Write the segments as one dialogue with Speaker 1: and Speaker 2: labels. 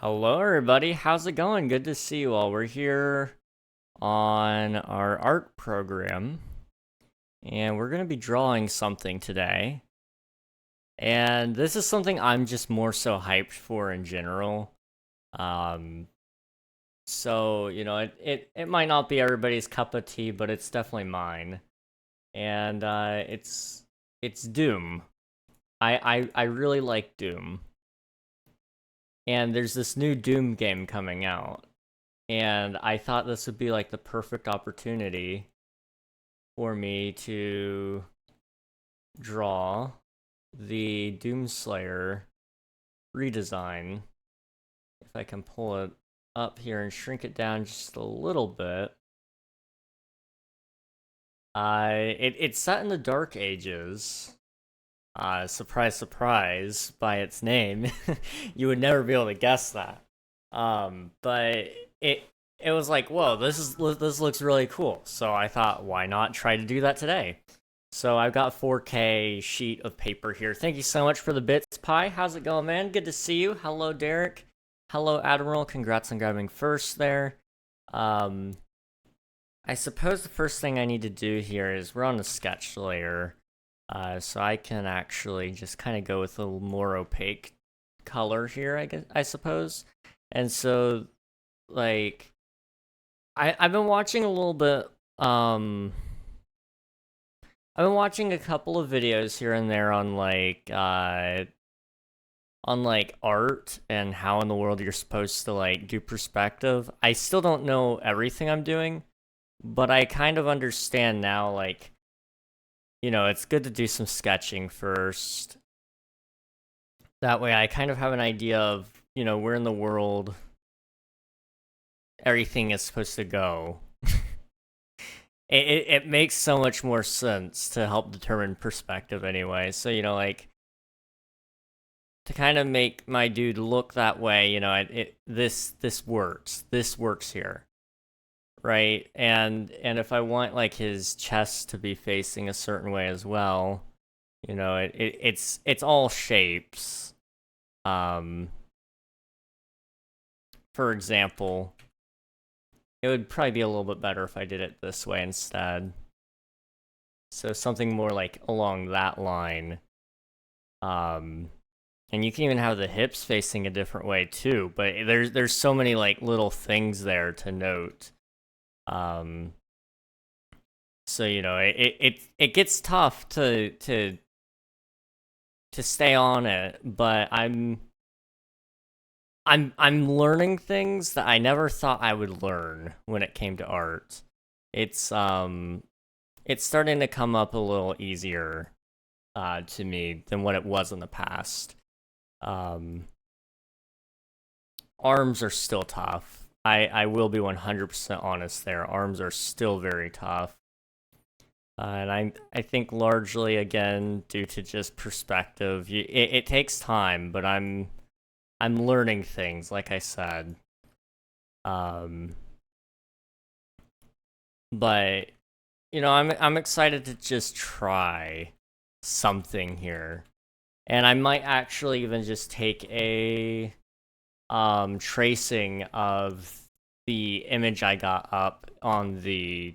Speaker 1: Hello, everybody. How's it going? Good to see you all. We're here on our art program, and we're going to be drawing something today. And this is something I'm just more so hyped for in general. Um, it might not be everybody's cup of tea, but it's definitely mine. And it's Doom. I really like Doom. And there's this new Doom game coming out. And I thought this would be like the perfect opportunity for me to draw the Doomslayer redesign. If I can pull it up here and shrink it down just a little bit. It's set in the Dark Ages. Surprise, surprise, by its name. You would never be able to guess that. But it it was like, whoa, this looks really cool. So I thought, why not try to do that today? So I've got 4K sheet of paper here. Thank you so much for the bits, Pi. How's it going, man? Good to see you. Hello, Derek. Hello, Admiral. Congrats on grabbing first there. Um, I suppose the first thing I need to do here is we're on the sketch layer. So I can actually just kind of go with a little more opaque color here, I suppose. And so, like, I've been watching a little bit, I've been watching a couple of videos here and there on like art and how in the world you're supposed to like do perspective. I still don't know everything I'm doing, but I kind of understand now, like, it's good to do some sketching first. That way I kind of have an idea of, where in the world everything is supposed to go. It makes so much more sense to help determine perspective anyway. So, like, to kind of make my dude look that way, this works. This works here. Right? And if I want like his chest to be facing a certain way as well, it's all shapes. For example, it would probably be a little bit better if I did it this way instead. So something more like along that line. And you can even have the hips facing a different way too, but there's so many like little things there to note. So it gets tough to stay on it, but I'm learning things that I never thought I would learn when it came to art. It's starting to come up a little easier to me than what it was in the past. Arms are still tough. I will be 100% honest there. Arms are still very tough. And I think largely, again, due to just perspective, it takes time, but I'm learning things, like I said. But I'm excited to just try something here, and I might actually even just take a tracing of the image I got up on the,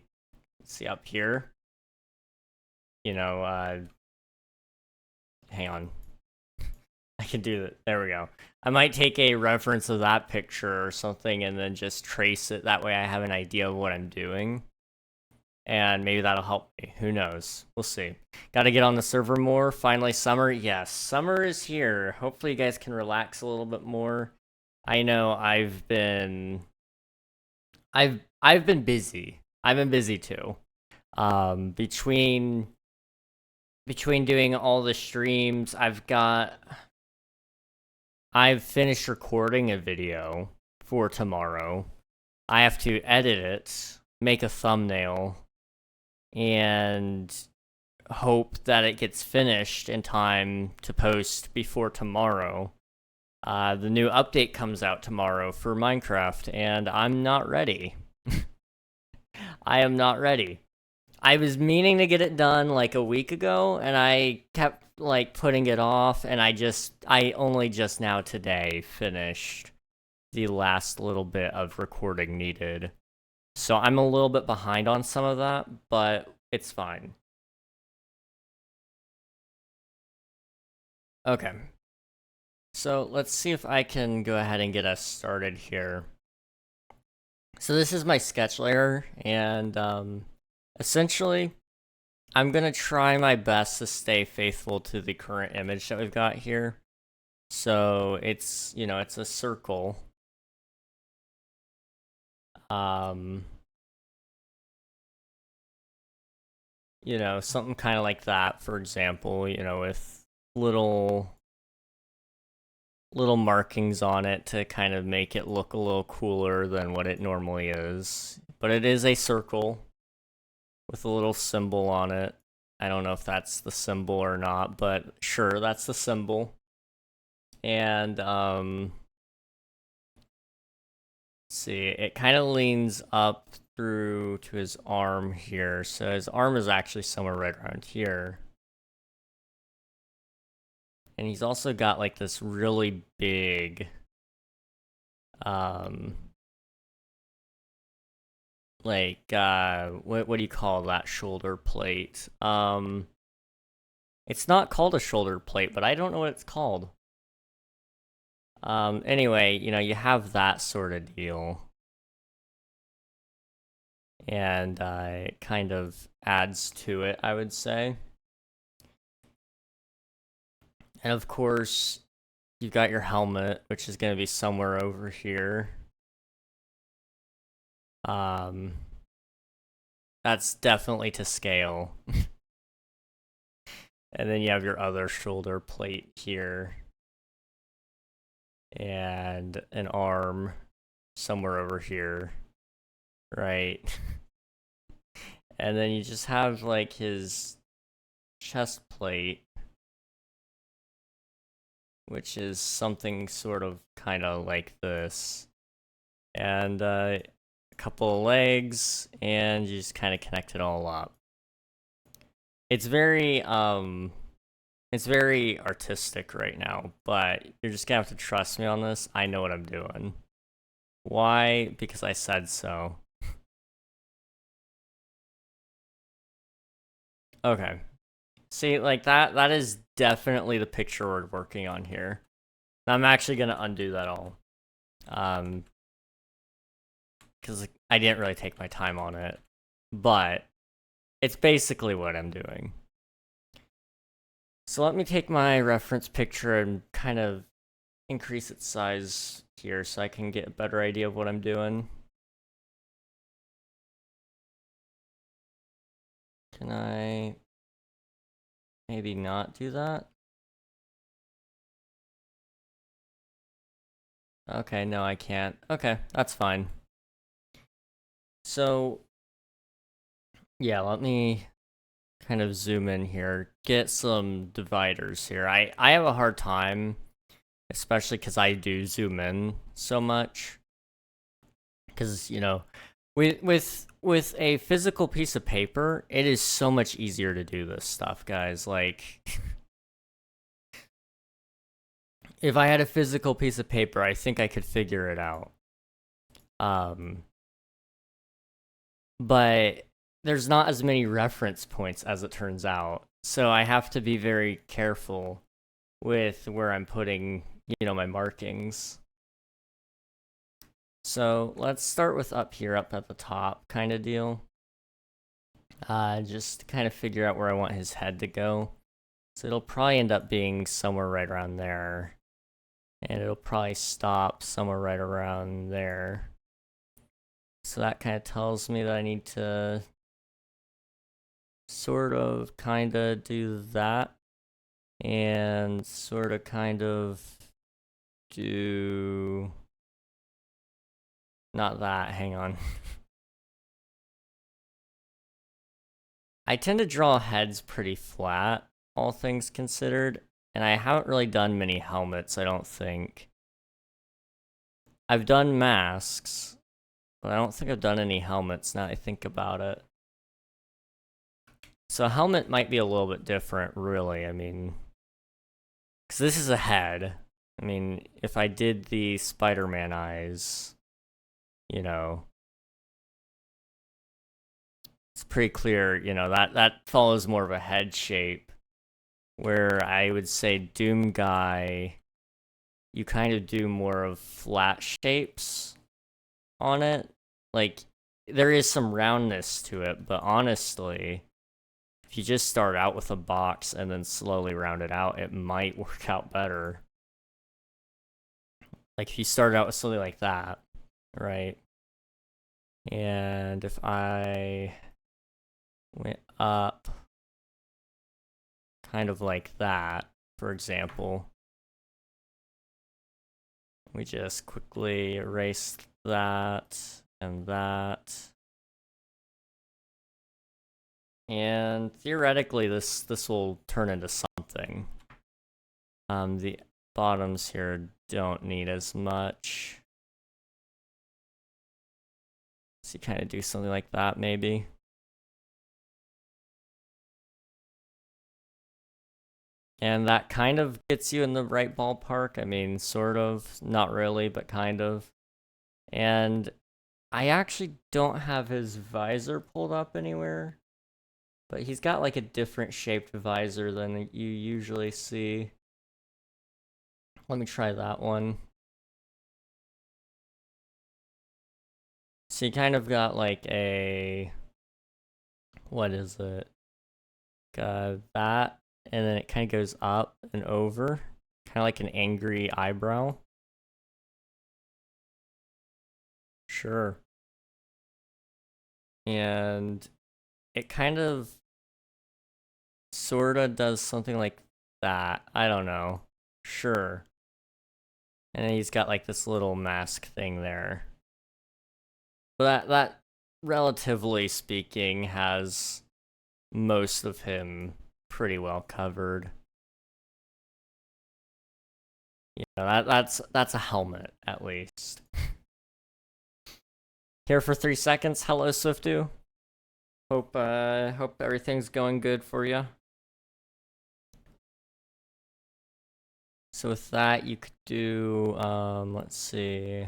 Speaker 1: let's see, up here. Hang on. I can do that. There we go. I might take a reference of that picture or something and then just trace it. That way I have an idea of what I'm doing. And maybe that'll help me. Who knows? We'll see. Got to get on the server more. Finally, summer. Yes, summer is here. Hopefully you guys can relax a little bit more. I know I've been busy. I've been busy too. Between doing all the streams, I've finished recording a video for tomorrow. I have to edit it, make a thumbnail, and hope that it gets finished in time to post before tomorrow. The new update comes out tomorrow for Minecraft, and I'm not ready. I am not ready. I was meaning to get it done like a week ago, and I kept like putting it off, and I only just now today finished the last little bit of recording needed. So I'm a little bit behind on some of that, but it's fine. Okay. So let's see if I can go ahead and get us started here. So this is my sketch layer, and essentially, I'm going to try my best to stay faithful to the current image that we've got here. So it's, it's a circle. Something kind of like that, for example, with little markings on it to kind of make it look a little cooler than what it normally is. But it is a circle with a little symbol on it. I don't know if that's the symbol or not, but sure, that's the symbol. And let's see, it kind of leans up through to his arm here. So his arm is actually somewhere right around here. And he's also got like this really big what do you call that shoulder plate? It's not called a shoulder plate, but I don't know what it's called. Anyway, you have that sort of deal. And it kind of adds to it, I would say. And of course, you've got your helmet, which is going to be somewhere over here. That's definitely to scale. And then you have your other shoulder plate here. And an arm somewhere over here. Right. And then you just have like his chest plate, which is something sort of kind of like this. And a couple of legs, and you just kind of connect it all up. It's very artistic right now, but you're just gonna have to trust me on this. I know what I'm doing. Why? Because I said so. Okay. See, like that is definitely the picture we're working on here. I'm actually gonna undo that all. Because I didn't really take my time on it. But it's basically what I'm doing. So let me take my reference picture and kind of increase its size here so I can get a better idea of what I'm doing. Can I maybe not do that? Okay, no, I can't. Okay, that's fine. So, yeah, let me kind of zoom in here, get some dividers here. I have a hard time, especially because I do zoom in so much. Because, with a physical piece of paper, it is so much easier to do this stuff, guys. Like, if I had a physical piece of paper, I think I could figure it out. But there's not as many reference points as it turns out. So I have to be very careful with where I'm putting, my markings. So let's start with up here, up at the top kind of deal. Just to kind of figure out where I want his head to go. So it'll probably end up being somewhere right around there. And it'll probably stop somewhere right around there. So that kind of tells me that I need to sort of kind of do that. And sort of kind of do... Not that, hang on. I tend to draw heads pretty flat, all things considered, and I haven't really done many helmets, I don't think. I've done masks, but I don't think I've done any helmets now that I think about it. So a helmet might be a little bit different, really, I mean, because this is a head, I mean, if I did the Spider-Man eyes, you know, it's pretty clear, that follows more of a head shape. Where I would say Doom Guy, you kind of do more of flat shapes on it. Like, there is some roundness to it, but honestly, if you just start out with a box and then slowly round it out, it might work out better. Like, if you start out with something like that, right? And if I went up kind of like that, for example, we just quickly erase that and that. And theoretically, this will turn into something. The bottoms here don't need as much. So you kind of do something like that, maybe. And that kind of gets you in the right ballpark. I mean, sort of, not really, but kind of. And I actually don't have his visor pulled up anywhere, but he's got like a different shaped visor than you usually see. Let me try that one. So you kind of got like what is it? That, and then it kind of goes up and over, kind of like an angry eyebrow. Sure. And it kind of sorta does something like that. I don't know. Sure. And then he's got like this little mask thing there. But that relatively speaking has most of him pretty well covered. That's a helmet at least. Here for 3 seconds. Hello, Swiftu. Hope everything's going good for you. So with that, you could do let's see.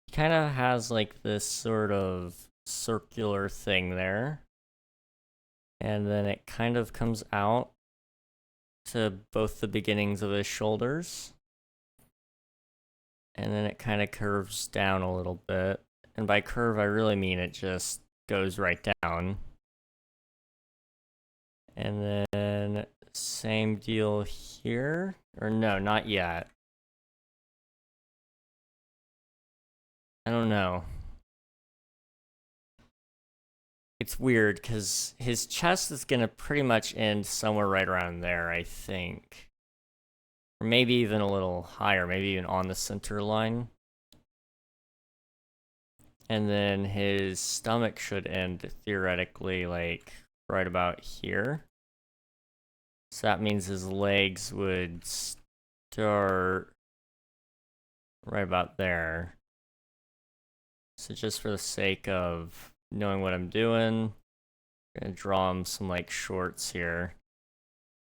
Speaker 1: He kind of has like this sort of circular thing there. And then it kind of comes out to both the beginnings of his shoulders. And then it kind of curves down a little bit. And by curve, I really mean it just goes right down. And then same deal here. Or no, not yet. I don't know. It's weird because his chest is going to pretty much end somewhere right around there, I think. Or maybe even a little higher, maybe even on the center line. And then his stomach should end theoretically like right about here. So that means his legs would start right about there. So just for the sake of knowing what I'm doing, I'm gonna draw him some like shorts here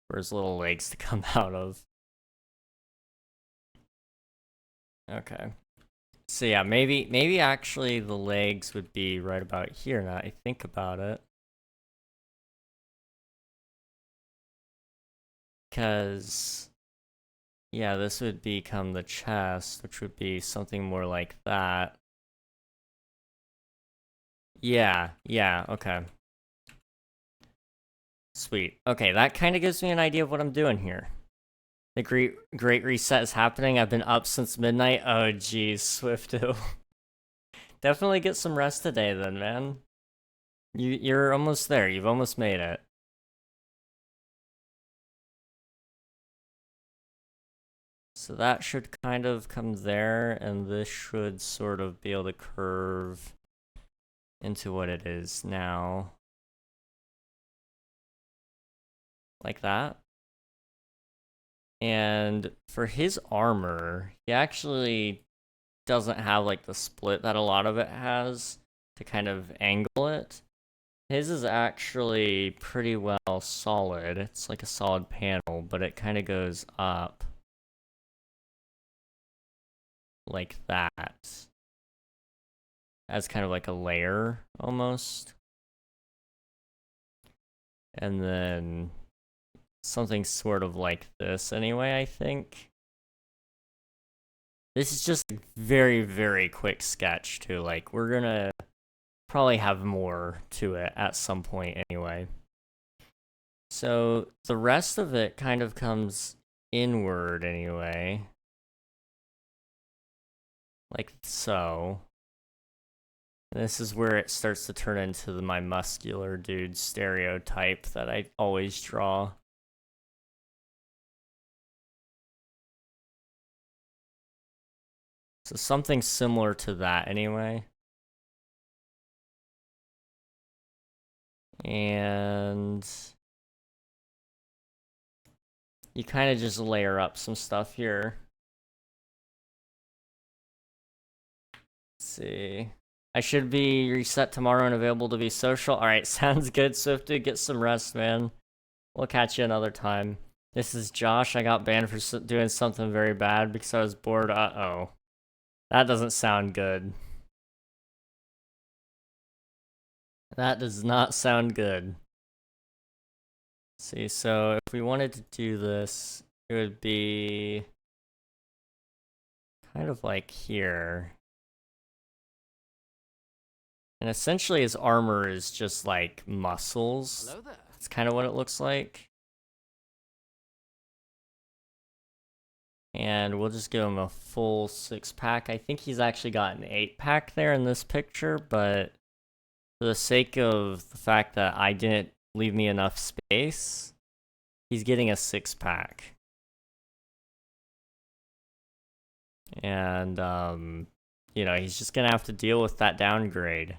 Speaker 1: for his little legs to come out of. Okay. So yeah, maybe actually the legs would be right about here now I think about it. Because yeah, this would become the chest, which would be something more like that. Yeah, okay. Sweet. Okay, that kind of gives me an idea of what I'm doing here. The great reset is happening. I've been up since midnight. Oh, geez, Swifto. Definitely get some rest today then, man. You're almost there. You've almost made it. So that should kind of come there, and this should sort of be able to curve into what it is now. Like that. And for his armor, he actually doesn't have like the split that a lot of it has to kind of angle it. His is actually pretty well solid. It's like a solid panel, but it kind of goes up. like that. As kind of like a layer, almost. And then something sort of like this anyway, I think. This is just a very, very quick sketch, too. Like, we're gonna probably have more to it at some point anyway. So, the rest of it kind of comes inward anyway. Like so. And this is where it starts to turn into my muscular dude stereotype that I always draw. So something similar to that anyway. And you kind of just layer up some stuff here. Let's see. I should be reset tomorrow and available to be social. Alright, sounds good, Swifty. Get some rest, man. We'll catch you another time. This is Josh. I got banned for doing something very bad because I was bored. Uh-oh. That doesn't sound good. That does not sound good. Let's see, so if we wanted to do this, it would be kind of like here. And essentially his armor is just like muscles.
Speaker 2: Hello there.
Speaker 1: That's kind of what it looks like. And we'll just give him a full 6-pack. I think he's actually got an 8-pack there in this picture, but for the sake of the fact that I didn't leave me enough space, he's getting a 6-pack. And, you know, he's just gonna have to deal with that downgrade.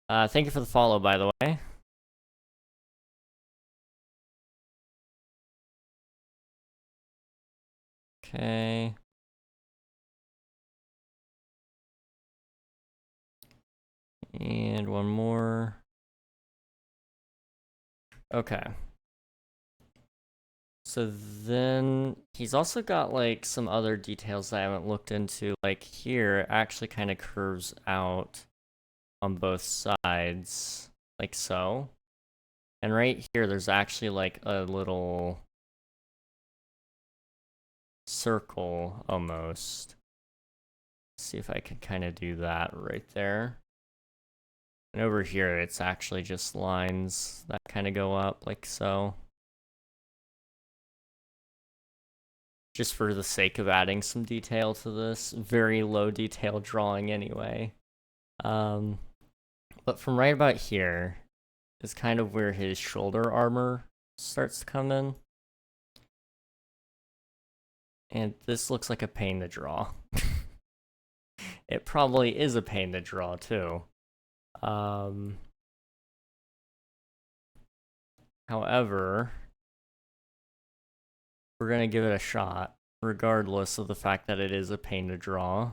Speaker 1: Thank you for the follow, by the way. Okay. And one more. Okay. So then he's also got like some other details I haven't looked into. Like here, it actually kind of curves out on both sides, like so. And right here, there's actually like a little circle almost. Let's see if I can kind of do that right there. And over here, it's actually just lines that kind of go up like so. Just for the sake of adding some detail to this very low detail drawing anyway. But from right about here is kind of where his shoulder armor starts to come in. And this looks like a pain to draw. It probably is a pain to draw too. However, we're gonna give it a shot, regardless of the fact that it is a pain to draw.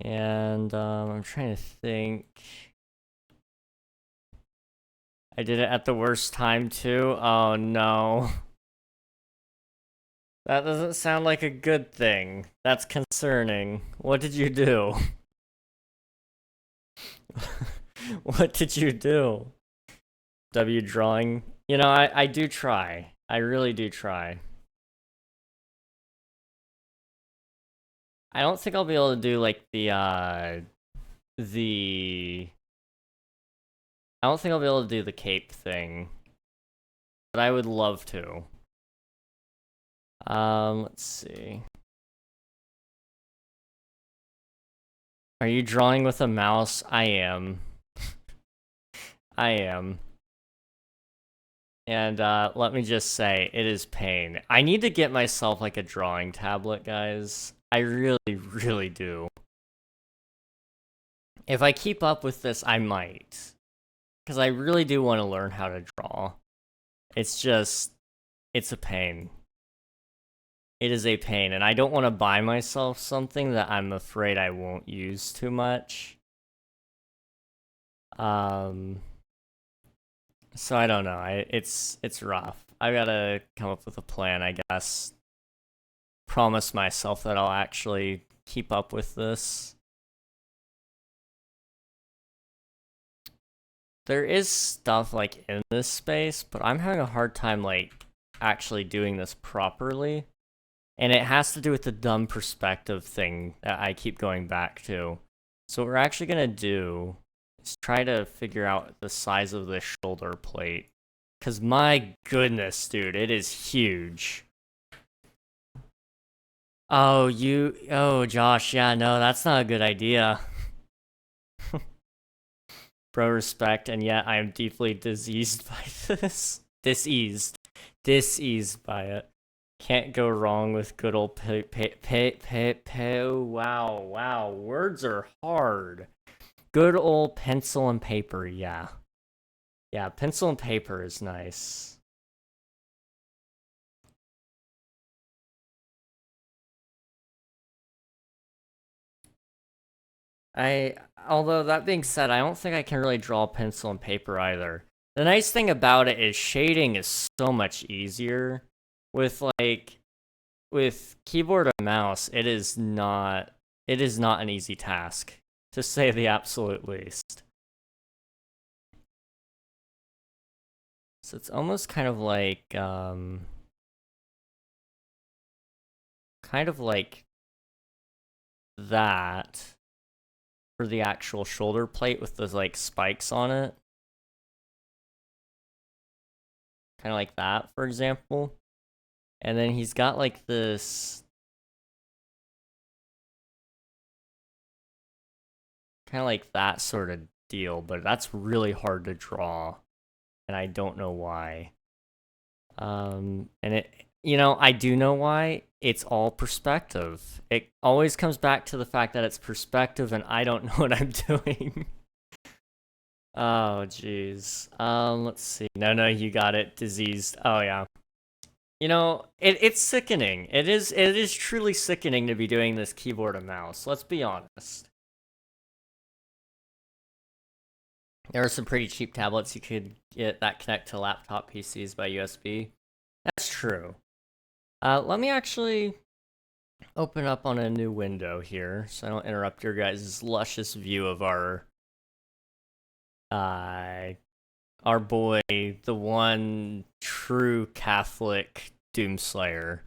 Speaker 1: And I'm trying to think. I did it at the worst time too. Oh no. That doesn't sound like a good thing. That's concerning. What did you do? What did you do? W drawing? You know, I do try. I really do try. I don't think I'll be able to do like I don't think I'll be able to do the cape thing. But I would love to. Let's see. Are you drawing with a mouse? I am. I am. And let me just say, it is pain. I need to get myself like a drawing tablet, guys. I really, really do. If I keep up with this, I might. Because I really do want to learn how to draw. It's just, it's a pain. It is a pain, and I don't want to buy myself something that I'm afraid I won't use too much. So I don't know. It's rough. I gotta come up with a plan, I guess. promise myself that I'll actually keep up with this. There is stuff like in this space, but I'm having a hard time like actually doing this properly. And it has to do with the dumb perspective thing that I keep going back to. So what we're actually gonna do is try to figure out the size of this shoulder plate. Cause my goodness, dude, it is huge. Oh, Josh, yeah, no, that's not a good idea. Bro, respect, and yet I am deeply diseased by this. Diseased by it. Can't go wrong with good old wow, words are hard. Good old pencil and paper, yeah. Yeah, pencil and paper is nice. Although that being said, I don't think I can really draw pencil and paper either. The nice thing about it is shading is so much easier. With keyboard and mouse, it is not an easy task, to say the absolute least. So it's almost kind of like that for the actual shoulder plate with those like spikes on it. Kind of like that, for example. And then he's got like this kind of like that sort of deal, but that's really hard to draw. And I don't know why. And I do know why. It's all perspective. It always comes back to the fact that it's perspective and I don't know what I'm doing. Oh, jeez. Let's see. No, you got it. Diseased. Oh, yeah. It's sickening. It is truly sickening to be doing this keyboard and mouse. Let's be honest. There are some pretty cheap tablets you could get that connect to laptop PCs by USB. That's true. Let me actually open up on a new window here so I don't interrupt your guys' luscious view of our boy, the one true Catholic Doomslayer.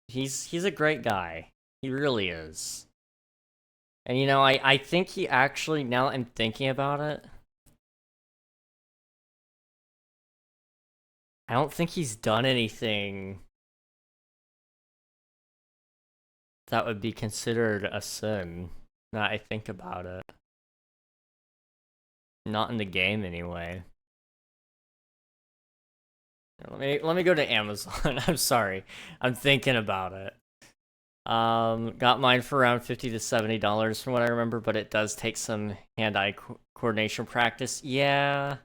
Speaker 1: He's a great guy. He really is. And I think he actually, now that I'm thinking about it, I don't think he's done anything that would be considered a sin, now that I think about it. Not in the game, anyway. Let me go to Amazon. I'm sorry. I'm thinking about it. Got mine for around $50 to $70 from what I remember, but it does take some hand-eye coordination practice. Yeah.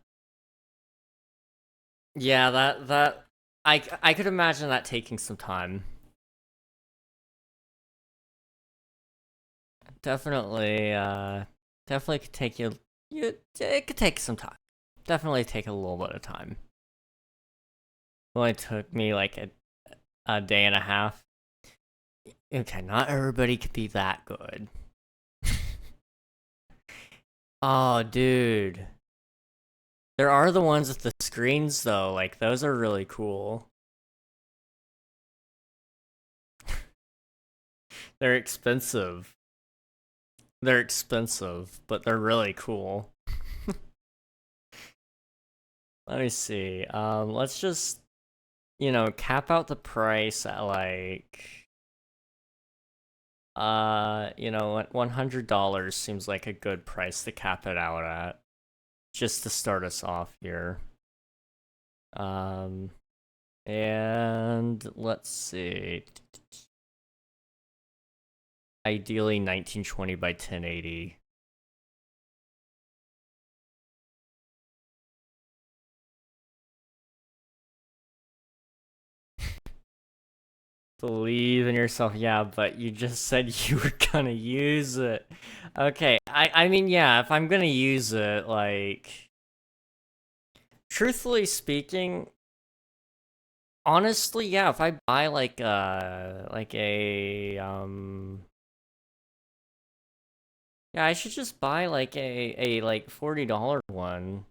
Speaker 1: Yeah, that I could imagine that taking some time. Definitely could take it could take some time. Definitely take a little bit of time. It only took me like a day and a half. Okay, not everybody could be that good. Oh, dude. There are the ones with the screens, though. Like, those are really cool. They're expensive. They're expensive, but they're really cool. Let me see. Let's just, cap out the price at like... $100 seems like a good price to cap it out at. Just to start us off here. And let's see. Ideally 1920 by 1080. Believe in yourself, yeah, but you just said you were gonna use it. Okay, I mean, yeah, if I'm gonna use it, like... Truthfully speaking, Honestly, yeah, if I buy like yeah, I should just buy like a like $40 one,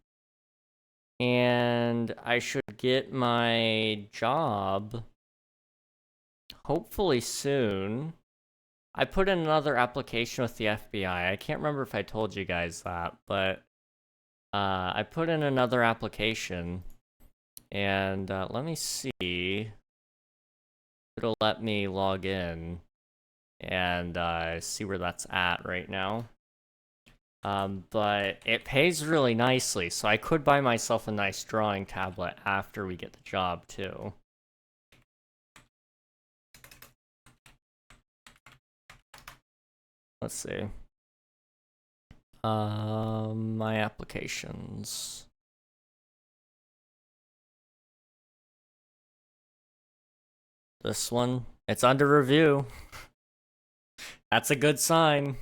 Speaker 1: and I should get my job hopefully soon. I put in another application with the FBI. I can't remember if I told you guys that, but I put in another application, and let me see. It'll let me log in and see where that's at right now. But it pays really nicely, so I could buy myself a nice drawing tablet after we get the job, too. Let's see. My applications. This one, it's under review. That's a good sign.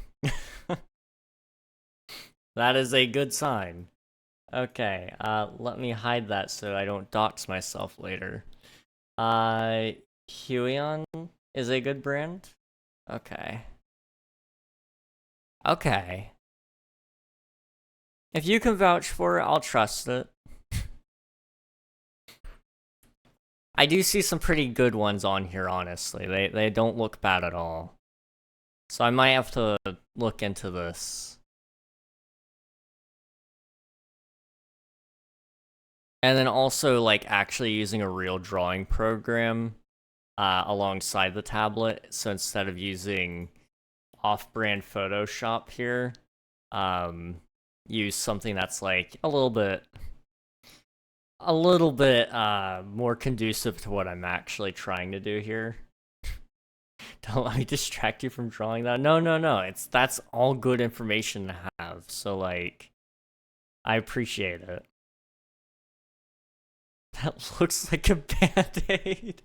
Speaker 1: That is a good sign. Okay, let me hide that so I don't dox myself later. Huion is a good brand? Okay. Okay. If you can vouch for it, I'll trust it. I do see some pretty good ones on here, honestly. They don't look bad at all. So I might have to look into this. And then also, like, actually using a real drawing program alongside the tablet. So instead of using off-brand Photoshop here, use something that's, like, a little bit more conducive to what I'm actually trying to do here. Don't let me distract you from drawing that. No, no, no. That's all good information to have. So like, I appreciate it. That looks like a band-aid.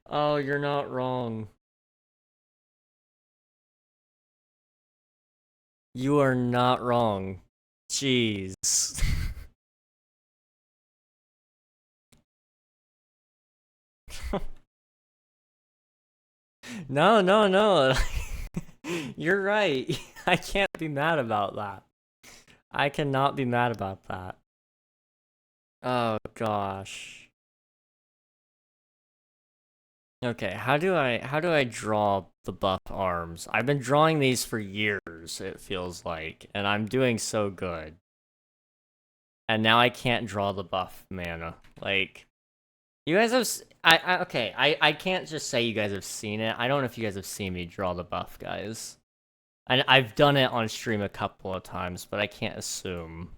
Speaker 1: Oh, you're not wrong. You are not wrong. Jeez. No, no, no. You're right. I can't be mad about that. I cannot be mad about that. Oh gosh. Okay, how do I draw the buff arms? I've been drawing these for years, it feels like, and I'm doing so good. And now I can't draw the buff mana. Like, you guys have okay, I can't just say you guys have seen it. I don't know if you guys have seen me draw the buff, guys. And I've done it on stream a couple of times, but I can't assume.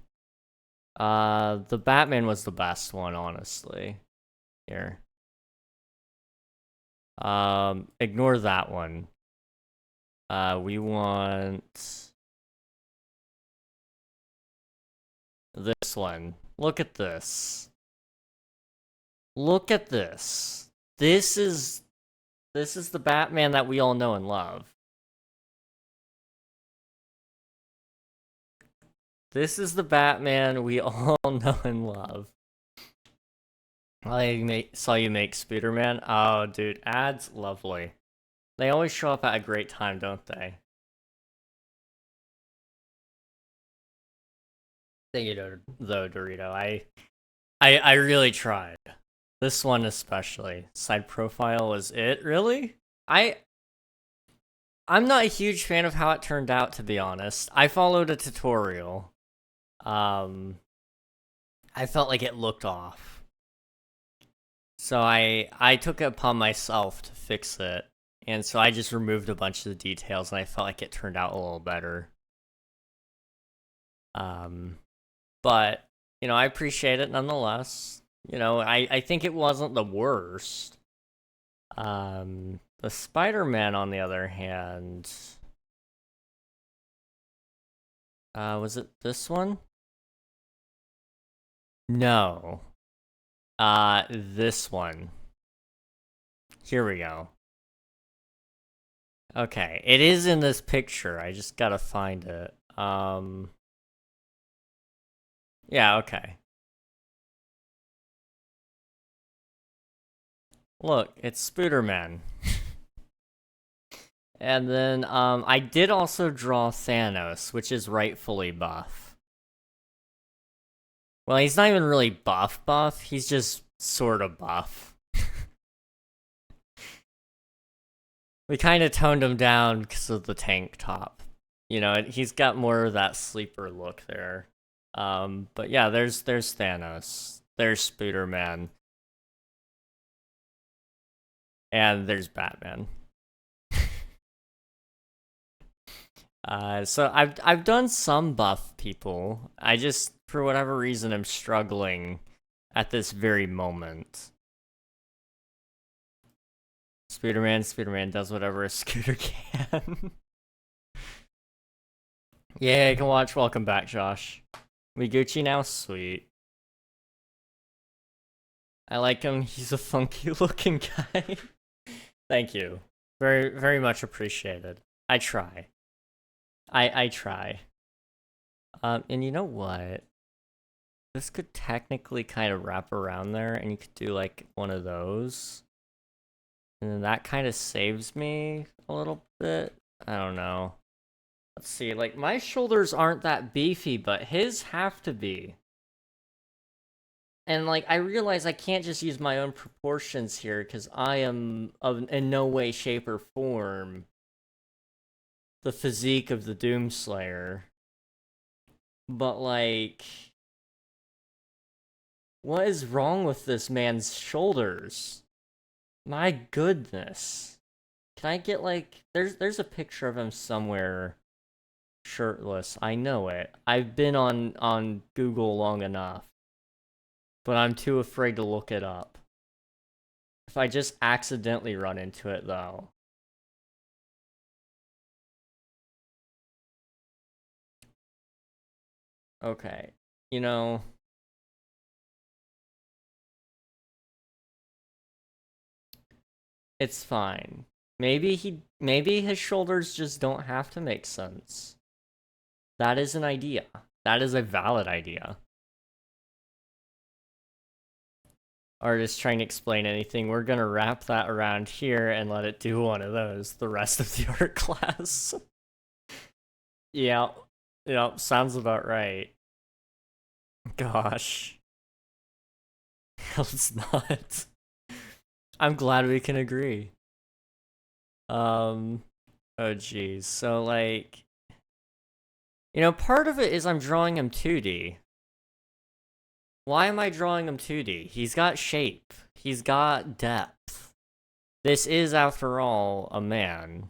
Speaker 1: The Batman was the best one, honestly. Here. Ignore that one. We want this one. Look at this. Look at this. This is the Batman that we all know and love. This is the Batman we all know and love. I saw you make Spider-Man. Oh, dude, ads, lovely. They always show up at a great time, don't they? Thank you, though, Dorito. I really tried. This one especially. Side profile was it, really? I'm not a huge fan of how it turned out, to be honest. I followed a tutorial. I felt like it looked off. So I took it upon myself to fix it. And so I just removed a bunch of the details and I felt like it turned out a little better. But, you know, I appreciate it nonetheless. You know, I think it wasn't the worst. The Spider-Man, on the other hand... was it this one? No. This one. Here we go. Okay, it is in this picture. I just gotta find it. Yeah, okay. Look, it's Spooderman. And then, I did also draw Thanos, which is rightfully buff. Well, he's not even really buff, he's just sort of buff. We kind of toned him down because of the tank top. You know, he's got more of that sleeper look there. But yeah, there's Thanos. There's Spooderman. And there's Batman. So I've done some buff people. I just, for whatever reason, I'm struggling at this very moment. Spooderman does whatever a scooter can. Yeah, I can watch. Welcome back, Josh. We Gucci now? Sweet. I like him. He's a funky looking guy. Thank you. Very, very much appreciated. I try. I try. And you know what? This could technically kind of wrap around there, and you could do like one of those. And then that kind of saves me a little bit. I don't know. Let's see, like, my shoulders aren't that beefy, but his have to be. And, like, I realize I can't just use my own proportions here, because I am, in no way, shape, or form, the physique of the Doomslayer. But, like, what is wrong with this man's shoulders? My goodness. Can I get, like, there's a picture of him somewhere shirtless. I know it. I've been on Google long enough. But I'm too afraid to look it up. If I just accidentally run into it, though. Okay. You know, it's fine. Maybe his shoulders just don't have to make sense. That is an idea. That is a valid idea. Artist trying to explain anything. We're gonna wrap that around here and let it do one of those the rest of the art class. Yeah. Yeah, sounds about right. Gosh. It's not. I'm glad we can agree. Oh geez. So like, you know, part of it is I'm drawing him 2D. Why am I drawing him 2D? He's got shape. He's got depth. This is, after all, a man.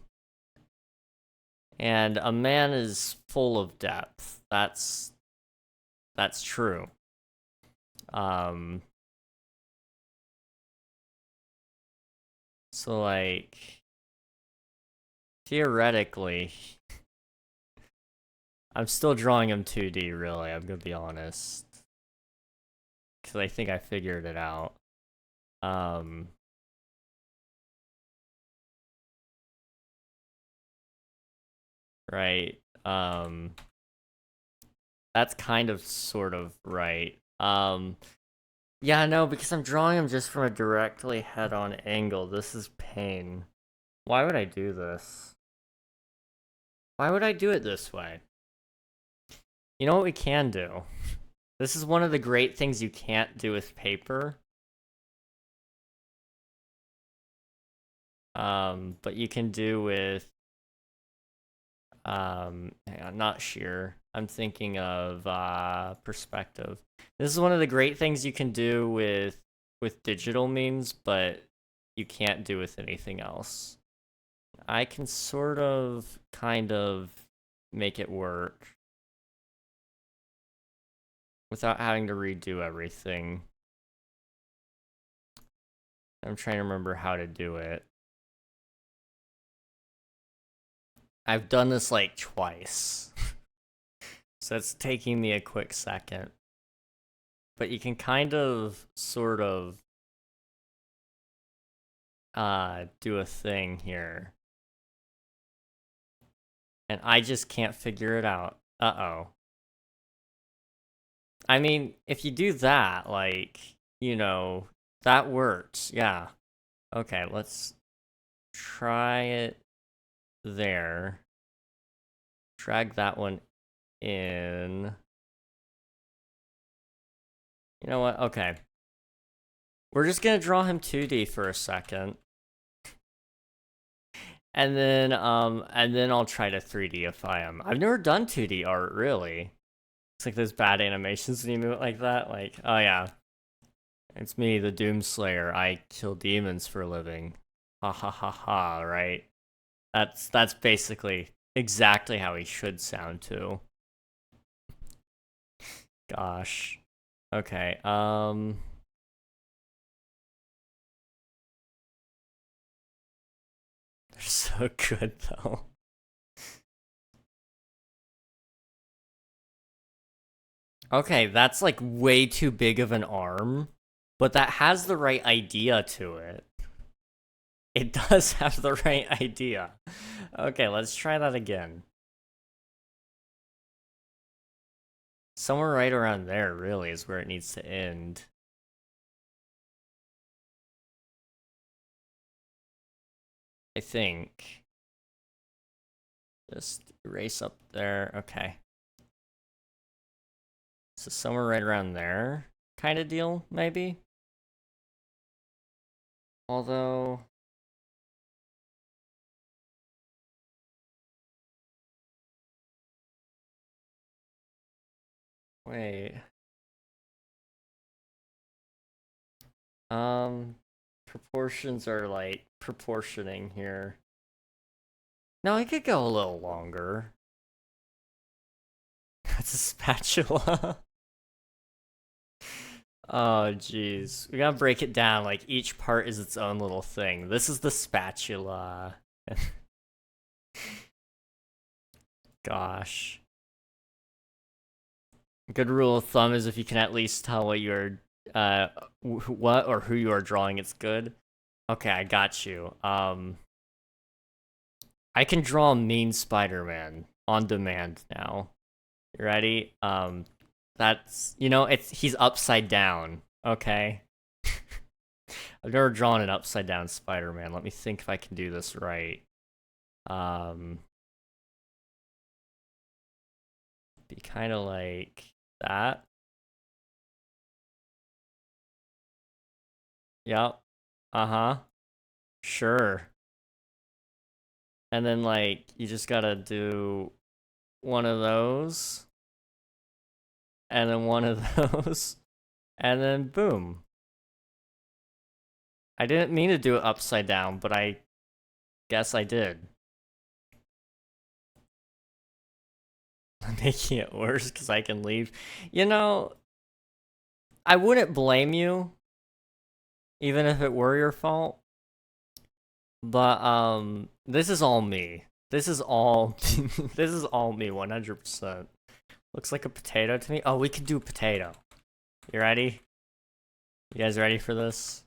Speaker 1: And a man is full of depth. That's true. So like, theoretically, I'm still drawing him 2D, really, I'm gonna be honest. Because I think I figured it out. Right. That's kind of sort of right. Yeah, no, because I'm drawing him just from a directly head-on angle. This is pain. Why would I do this? Why would I do it this way? You know what we can do? This is one of the great things you can't do with paper. But you can do with hang on, not shear. I'm thinking of perspective. This is one of the great things you can do with digital means, but you can't do with anything else. I can sort of kind of make it work without having to redo everything. I'm trying to remember how to do it. I've done this like twice. So it's taking me a quick second. But you can kind of, sort of, do a thing here. And I just can't figure it out. Uh-oh. I mean, if you do that, like, you know, that works, yeah. Okay, let's try it there. Drag that one in. You know what? Okay. We're just gonna draw him 2D for a second. And then I'll try to 3Dify him. I've never done 2D art, really. It's like those bad animations when you move it like that. Like, oh yeah. It's me, the Doomslayer. I kill demons for a living. Ha ha ha ha, right? That's basically exactly how he should sound too. Gosh. Okay, they're so good though. Okay, that's like way too big of an arm, but that has the right idea to it. It does have the right idea. Okay, let's try that again. Somewhere right around there, really, is where it needs to end. I think. Just erase up there. Okay. So somewhere right around there kind of deal, maybe? Although... Wait. Proportions are, like, proportioning here. No, I could go a little longer. That's a spatula. Oh, jeez. We gotta break it down, like, each part is its own little thing. This is the spatula. Gosh. Good rule of thumb is if you can at least tell what you're, what or who you are drawing, it's good. Okay, I got you. I can draw Mean Spider-Man on demand now. You ready? That's, you know, he's upside down, okay? I've never drawn an upside down Spider-Man. Let me think if I can do this right. Be kind of like that. Yep. Uh-huh. Sure. And then, like, you just gotta do one of those. And then one of those. And then boom. I didn't mean to do it upside down, but I guess I did. I'm making it worse because I can leave. You know, I wouldn't blame you, even if it were your fault. But, this is all me. This is all, this is all me, 100%. Looks like a potato to me. Oh, we could do a potato. You ready? You guys ready for this?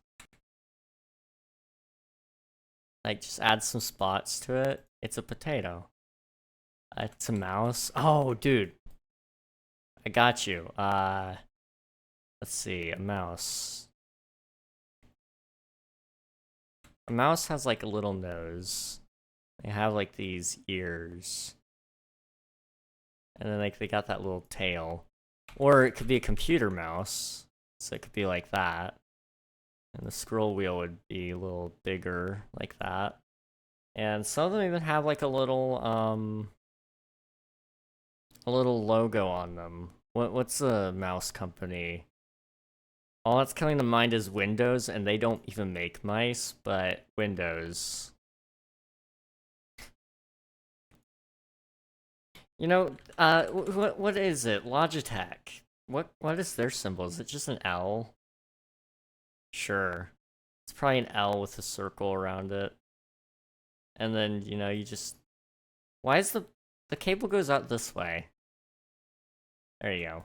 Speaker 1: Like, just add some spots to it. It's a potato. It's a mouse. Oh, dude. I got you. Let's see. A mouse. A mouse has, like, a little nose. They have, like, these ears. And then, like, they got that little tail. Or it could be a computer mouse. So it could be like that. And the scroll wheel would be a little bigger, like that. And some of them even have, like, a little logo on them. What's a mouse company? All that's coming to mind is Windows, and they don't even make mice, but Windows. You know, what is it? Logitech. What is their symbol? Is it just an L? Sure. It's probably an L with a circle around it. And then, you know, you just... Why is the cable goes out this way? There you go.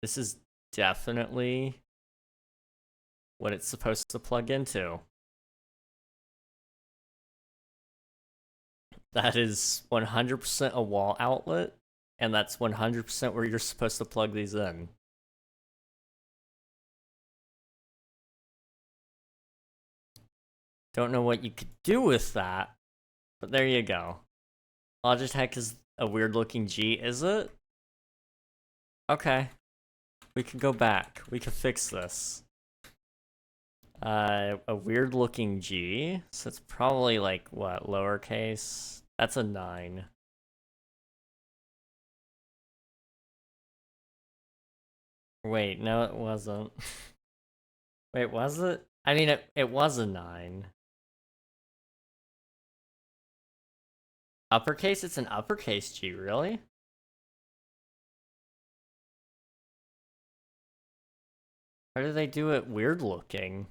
Speaker 1: This is definitely what it's supposed to plug into. That is 100% a wall outlet, and that's 100% where you're supposed to plug these in. Don't know what you could do with that, but there you go. Logitech is a weird-looking G, is it? Okay. We could go back. We could fix this. A weird-looking G, so it's probably like, what, lowercase? That's a 9. Wait, no it wasn't. Wait, was it? I mean, it was a 9. Uppercase? It's an uppercase G, really? How do they do it weird looking?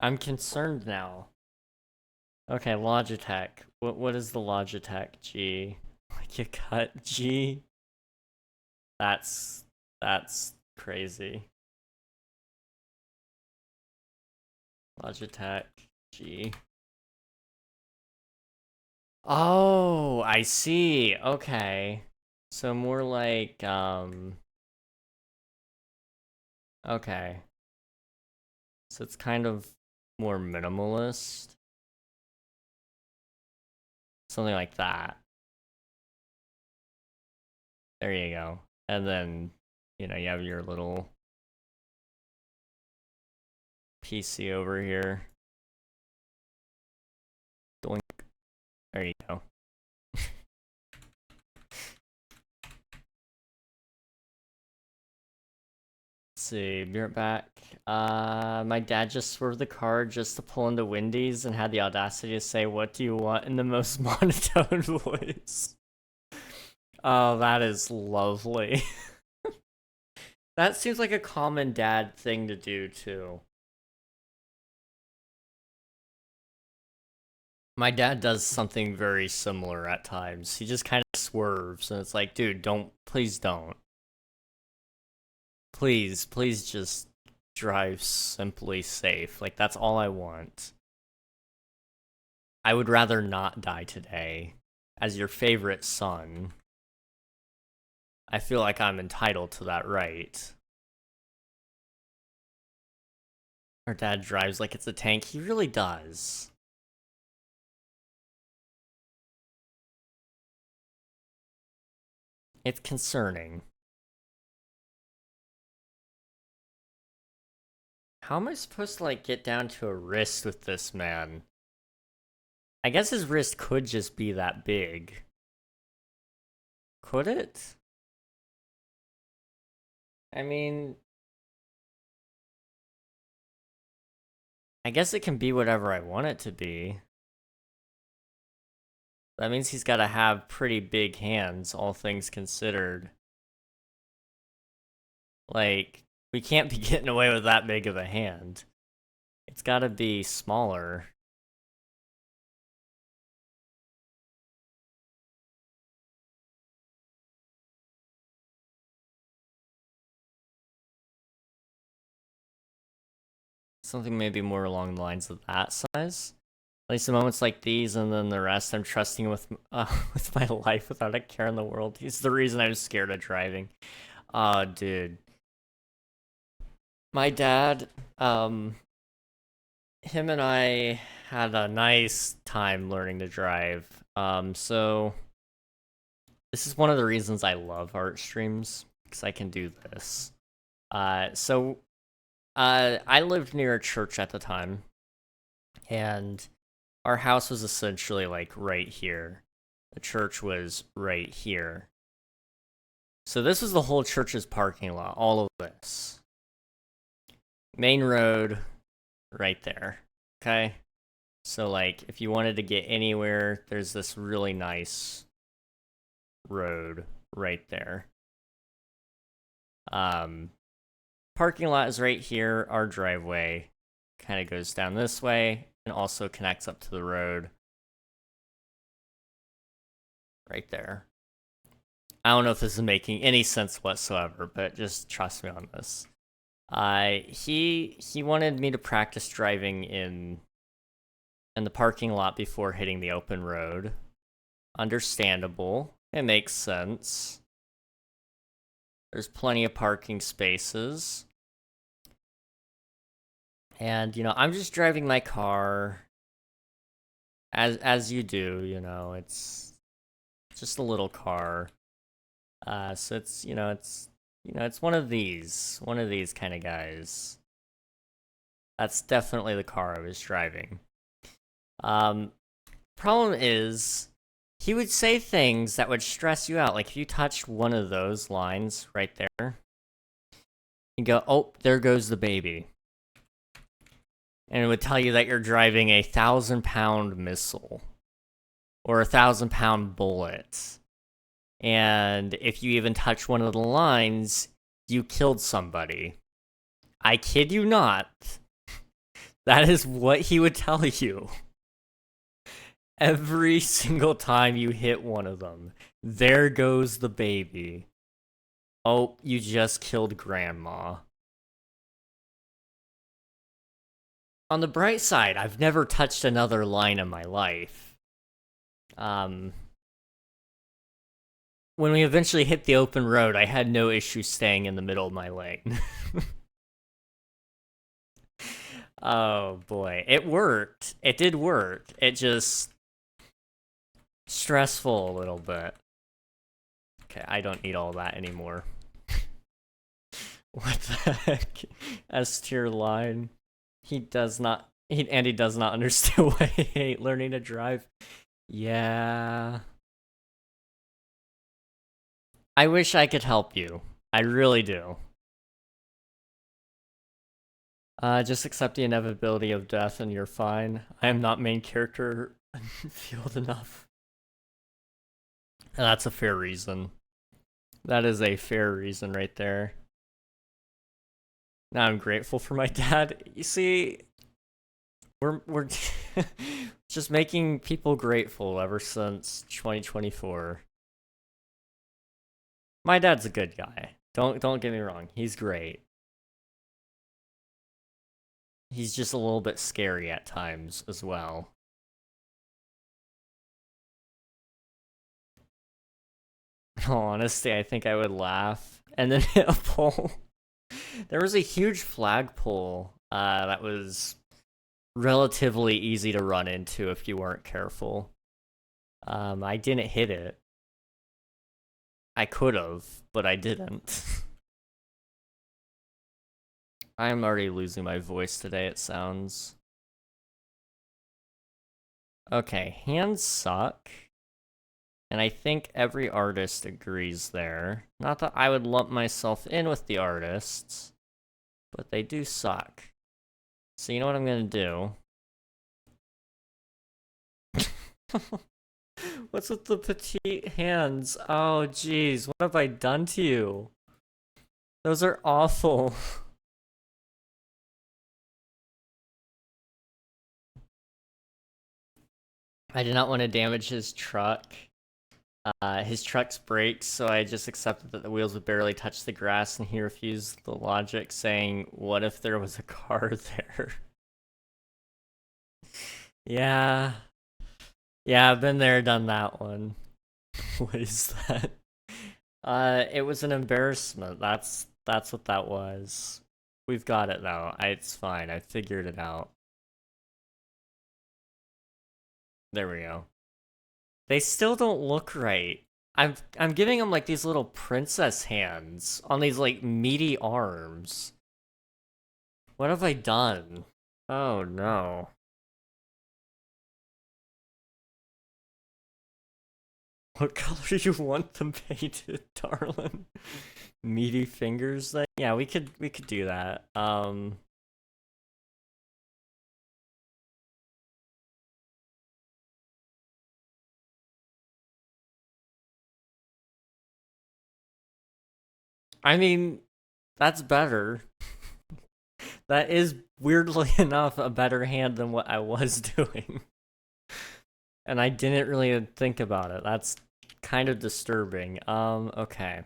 Speaker 1: I'm concerned now. Okay, Logitech. What is the Logitech G? Like you cut G? That's crazy. Logitech G. Oh, I see. Okay. So more like okay. So it's kind of more minimalist. Something like that. There you go. And then, you know, you have your little PC over here. Doink. There you go. Let's see, be right back. My dad just swerved the car just to pull into Wendy's and had the audacity to say, "What do you want?" in the most monotone voice. Oh, that is lovely. That seems like a common dad thing to do, too. My dad does something very similar at times. He just kind of swerves, and it's like, dude, please don't. Please just drive simply safe. Like, that's all I want. I would rather not die today. As your favorite son, I feel like I'm entitled to that right. Our dad drives like it's a tank. He really does. It's concerning. How am I supposed to, like, get down to a wrist with this man? I guess his wrist could just be that big. Could it? I mean, I guess it can be whatever I want it to be. That means he's got to have pretty big hands, all things considered. Like, we can't be getting away with that big of a hand. It's got to be smaller. Something maybe more along the lines of that size. At least in moments like these, and then the rest, I'm trusting with with my life without a care in the world. He's the reason I'm scared of driving. Dude. My dad, him and I had a nice time learning to drive. So this is one of the reasons I love art streams, because I can do this. I lived near a church at the time, and our house was essentially like right here. The church was right here. So this was the whole church's parking lot, all of this. Main road right there. Okay? So like if you wanted to get anywhere, there's this really nice road right there. Parking lot is right here. Our driveway kind of goes down this way and also connects up to the road right there. I don't know if this is making any sense whatsoever, but just trust me on this. He wanted me to practice driving in the parking lot before hitting the open road. Understandable. It makes sense. There's plenty of parking spaces. And, I'm just driving my car as you do, it's just a little car. So it's one of these kind of guys. That's definitely the car I was driving. Problem is, he would say things that would stress you out. Like, if you touched one of those lines right there, you go, oh, there goes the baby. And it would tell you that you're driving a 1,000-pound missile. Or a 1,000-pound bullet. And if you even touch one of the lines, you killed somebody. I kid you not. That is what he would tell you. Every single time you hit one of them, there goes the baby. Oh, you just killed grandma. On the bright side, I've never touched another line in my life. When we eventually hit the open road, I had no issue staying in the middle of my lane. Oh boy, it worked. It did work. It just stressful a little bit. Okay, I don't need all that anymore. What the heck? S tier line. He does not understand why I hate learning to drive. Yeah. I wish I could help you. I really do. Just accept the inevitability of death and you're fine. I am not main character field enough. And that's a fair reason. That is a fair reason right there. Now I'm grateful for my dad. You see, we're just making people grateful ever since 2024. My dad's a good guy. Don't get me wrong. He's great. He's just a little bit scary at times as well. Honestly, I think I would laugh and then hit a pole. There was a huge flagpole that was relatively easy to run into if you weren't careful. I didn't hit it. I could have, but I didn't. I'm already losing my voice today, it sounds. Okay, hands suck. And I think every artist agrees there. Not that I would lump myself in with the artists, but they do suck. So you know what I'm gonna do? What's with the petite hands? Oh, jeez, what have I done to you? Those are awful. I did not want to damage his truck. His truck's brakes, so I just accepted that the wheels would barely touch the grass, and he refused the logic, saying, what if there was a car there? Yeah. Yeah, I've been there, done that one. What is that? It was an embarrassment. That's what that was. We've got it now. It's fine. I figured it out. There we go. They still don't look right. I'm giving them like these little princess hands on these like meaty arms. What have I done? Oh no. What color do you want them painted, darling? Meaty fingers then? Yeah, we could do that. I mean, that's better. That is, weirdly enough, a better hand than what I was doing. And I didn't really think about it. That's kind of disturbing. Okay.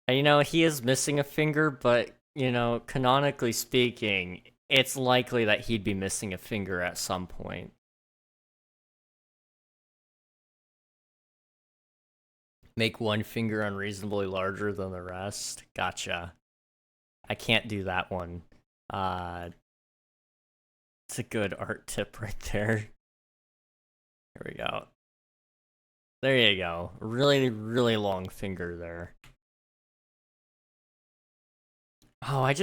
Speaker 1: He is missing a finger, but, canonically speaking, it's likely that he'd be missing a finger at some point. Make one finger unreasonably larger than the rest. Gotcha. I can't do that one. It's a good art tip right there. Here we go. There you go. Really, really long finger there. Oh, I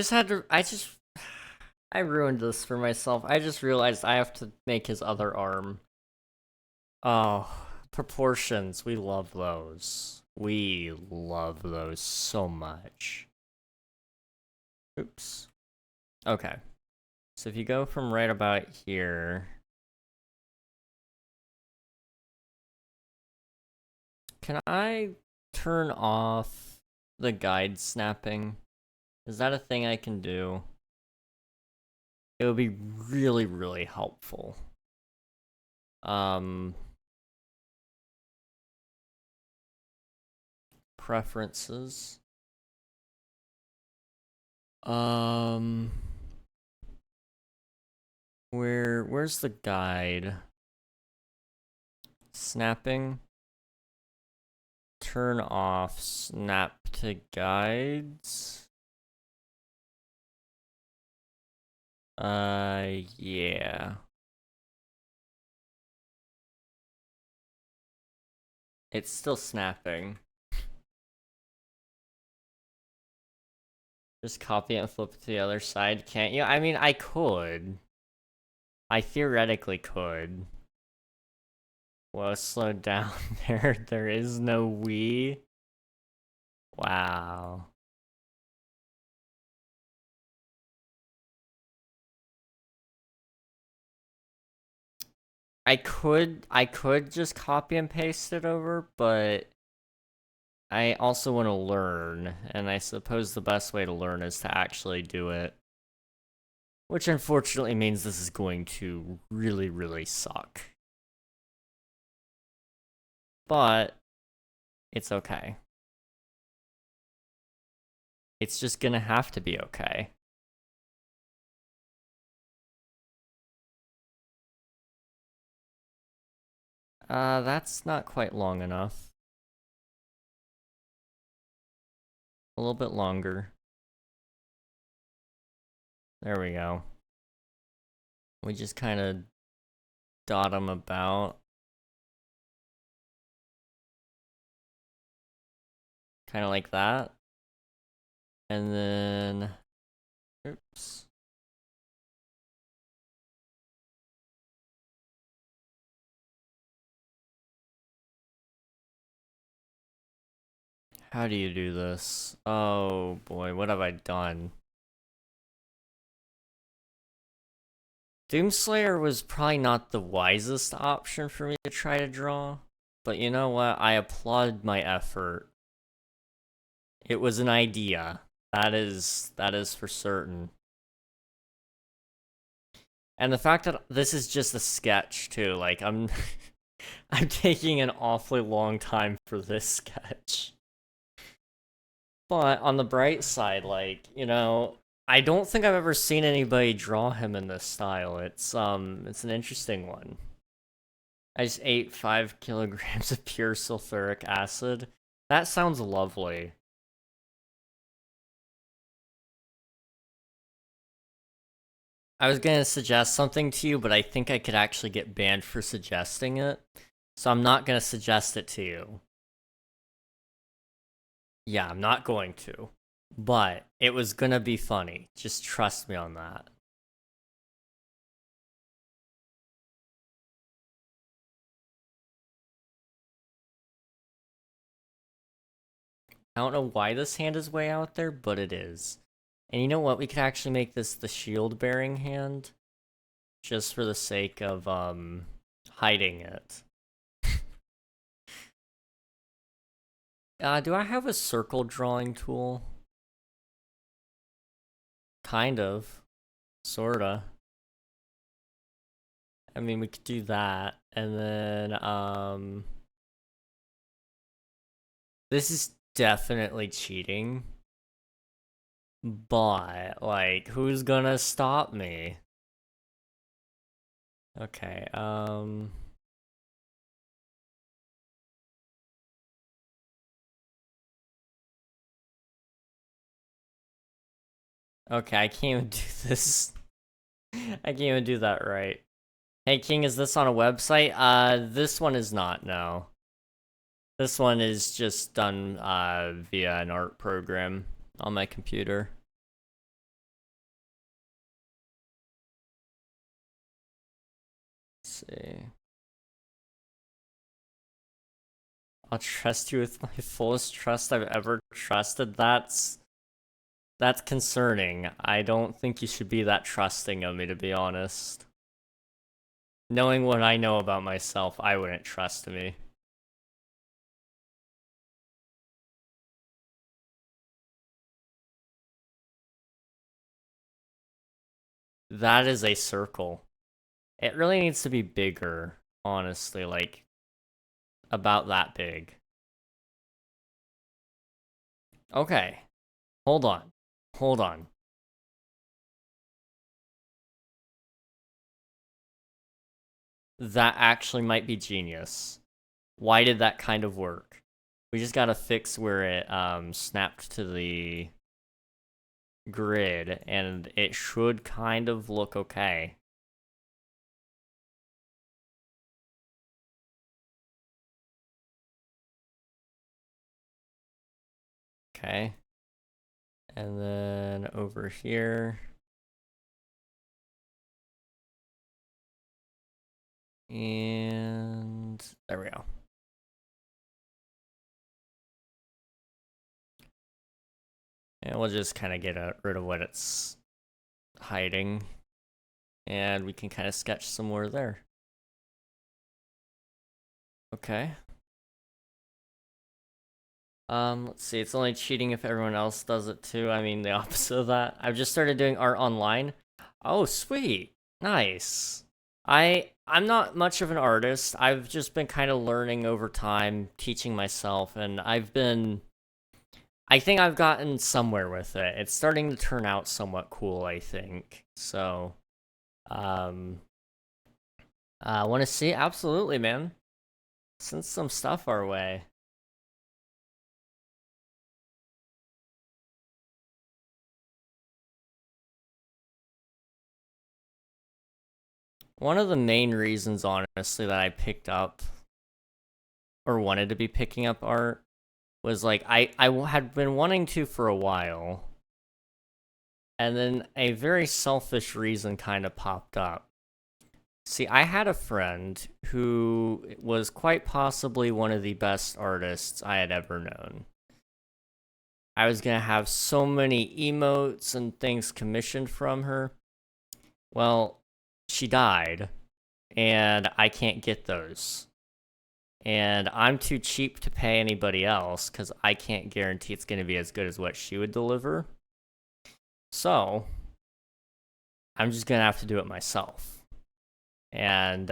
Speaker 1: ruined this for myself. I just realized I have to make his other arm. Oh, proportions. We love those. We love those so much. Oops. Okay. So if you go from right about here... Can I turn off the guide snapping? Is that a thing I can do? It would be really, really helpful. Preferences. Where's the guide? Snapping. Turn off snap to guides. Yeah. It's still snapping. Just copy it and flip it to the other side, can't you? I mean, I could. I theoretically could. Well, slow down there. There is no we. Wow. I could just copy and paste it over, but I also want to learn, and I suppose the best way to learn is to actually do it. Which unfortunately means this is going to really, really suck. But it's okay. It's just gonna have to be okay. That's not quite long enough. A little bit longer. There we go. We just kind of dot them about. Kind of like that. And then... Oops. How do you do this? Oh boy, what have I done? Doomslayer was probably not the wisest option for me to try to draw. But you know what? I applaud my effort. It was an idea. That is for certain. And the fact that this is just a sketch too, like I'm I'm taking an awfully long time for this sketch. But on the bright side, like, you know, I don't think I've ever seen anybody draw him in this style. It's an interesting one. I just ate 5 kilograms of pure sulfuric acid. That sounds lovely. I was gonna suggest something to you, but I think I could actually get banned for suggesting it. So I'm not gonna suggest it to you. Yeah, I'm not going to. But it was gonna be funny. Just trust me on that. I don't know why this hand is way out there, but it is. And you know what? We could actually make this the shield-bearing hand. Just for the sake of, hiding it. Do I have a circle drawing tool? Kind of. Sorta. I mean, we could do that. And then, this is definitely cheating. But, like, who's gonna stop me? Okay, Okay, I can't even do this. I can't even do that right. Hey King, is this on a website? This one is not, no. This one is just done via an art program on my computer. Let's see. I'll trust you with my fullest trust I've ever trusted. That's concerning. I don't think you should be that trusting of me, to be honest. Knowing what I know about myself, I wouldn't trust me. That is a circle. It really needs to be bigger, honestly, like about that big. Okay, hold on. Hold on. That actually might be genius. Why did that kind of work? We just gotta fix where it snapped to the grid, and it should kind of look okay. Okay. And then over here. And there we go. And we'll just kind of get rid of what it's hiding. And we can kind of sketch some more there. Okay. Let's see. It's only cheating if everyone else does it too. I mean, the opposite of that. I've just started doing art online. Oh, sweet. Nice. I'm not much of an artist. I've just been kind of learning over time, teaching myself, and I think I've gotten somewhere with it. It's starting to turn out somewhat cool, I think. So, um, I want to see, absolutely, man. Send some stuff our way. One of the main reasons, honestly, that I picked up or wanted to be picking up art was like I had been wanting to for a while, and then a very selfish reason kind of popped up. See, I had a friend who was quite possibly one of the best artists I had ever known. I was gonna have so many emotes and things commissioned from her. Well, she died, and I can't get those. And I'm too cheap to pay anybody else because I can't guarantee it's gonna be as good as what she would deliver. So, I'm just gonna have to do it myself. And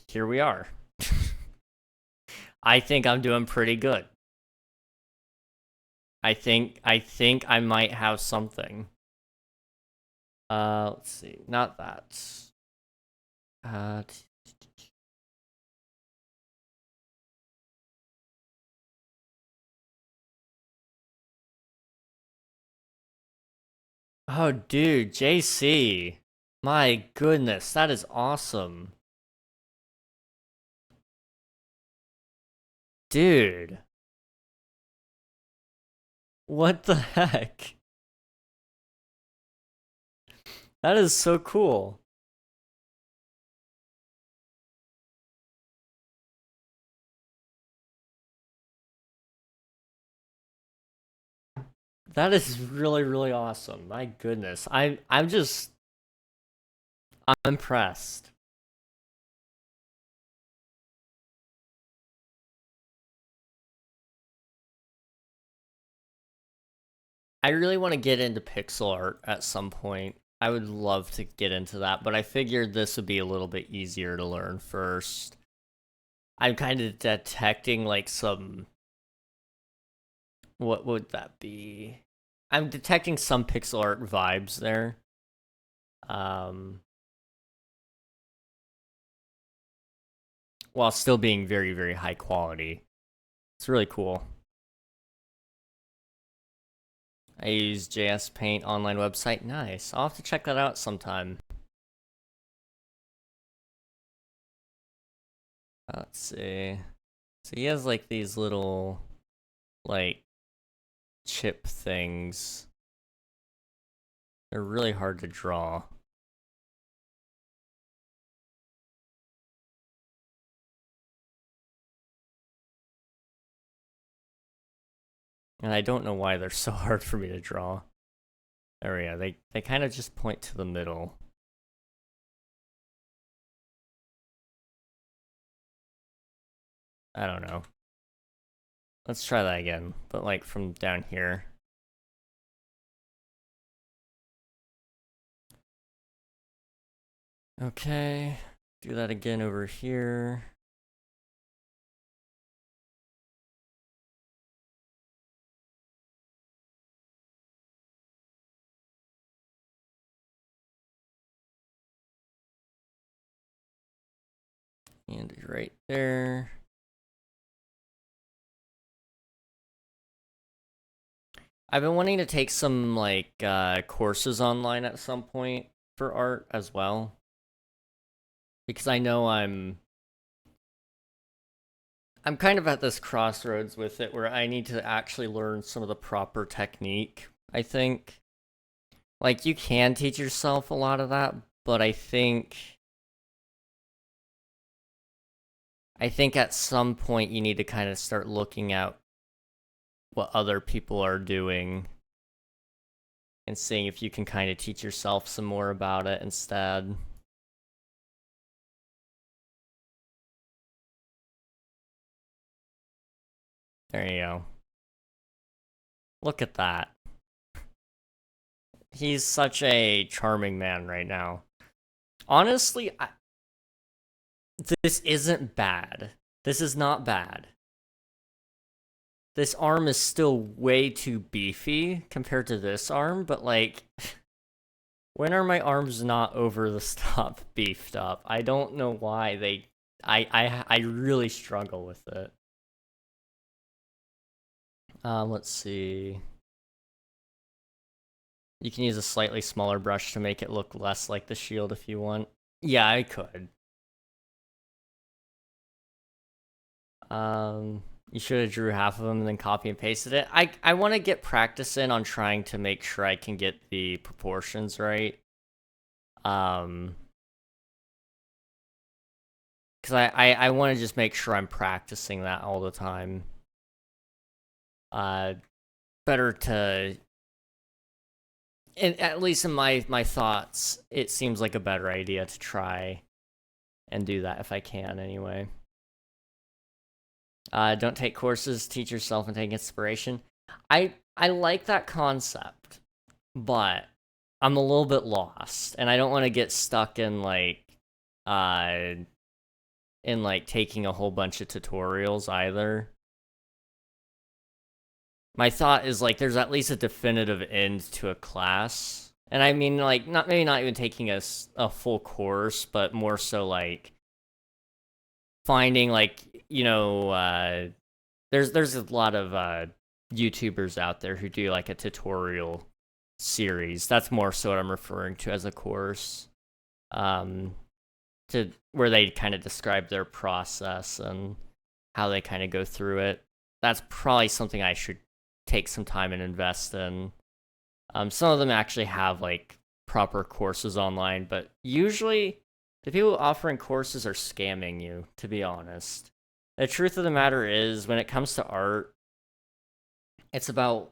Speaker 1: here we are. I think I'm doing pretty good. I think I might have something. Let's see. Not that. Uh Oh, dude, JC. My goodness, that is awesome. Dude, what the heck? That is so cool. That is really, really awesome. My goodness. I'm impressed. I really want to get into pixel art at some point. I would love to get into that, but I figured this would be a little bit easier to learn first. I'm kind of detecting like some, what would that be? I'm detecting some pixel art vibes there. Um while still being very, very high quality. It's really cool. I use JS Paint online website. Nice. I'll have to check that out sometime. Let's see. So he has like these little like chip things. They're really hard to draw. And I don't know why they're so hard for me to draw. There we go. They kind of just point to the middle. I don't know. Let's try that again, but like from down here. Okay, do that again over here. And right there. I've been wanting to take some like courses online at some point for art as well. Because I know I'm kind of at this crossroads with it where I need to actually learn some of the proper technique, I think. Like you can teach yourself a lot of that, but I think at some point you need to kind of start looking at what other people are doing and seeing if you can kind of teach yourself some more about it instead. There you go. Look at that. He's such a charming man right now. Honestly, this isn't bad. This is not bad. This arm is still way too beefy compared to this arm, but like, when are my arms not over the top beefed up? I don't know why they. I really struggle with it. Let's see. You can use a slightly smaller brush to make it look less like the shield if you want. Yeah, I could. You should have drew half of them and then copy and pasted it. I want to get practice in on trying to make sure I can get the proportions right. Because I want to just make sure I'm practicing that all the time. Better to, at least in my thoughts, it seems like a better idea to try and do that if I can anyway. Don't take courses, teach yourself and take inspiration. I like that concept, but I'm a little bit lost, and I don't want to get stuck in like taking a whole bunch of tutorials either. My thought is like there's at least a definitive end to a class. And I mean like not even taking a full course, but more so like finding like, there's a lot of YouTubers out there who do like a tutorial series. That's more so what I'm referring to as a course. To where they kind of describe their process and how they kind of go through it. That's probably something I should take some time and invest in. Some of them actually have like proper courses online, but usually the people offering courses are scamming you, to be honest. The truth of the matter is, when it comes to art, it's about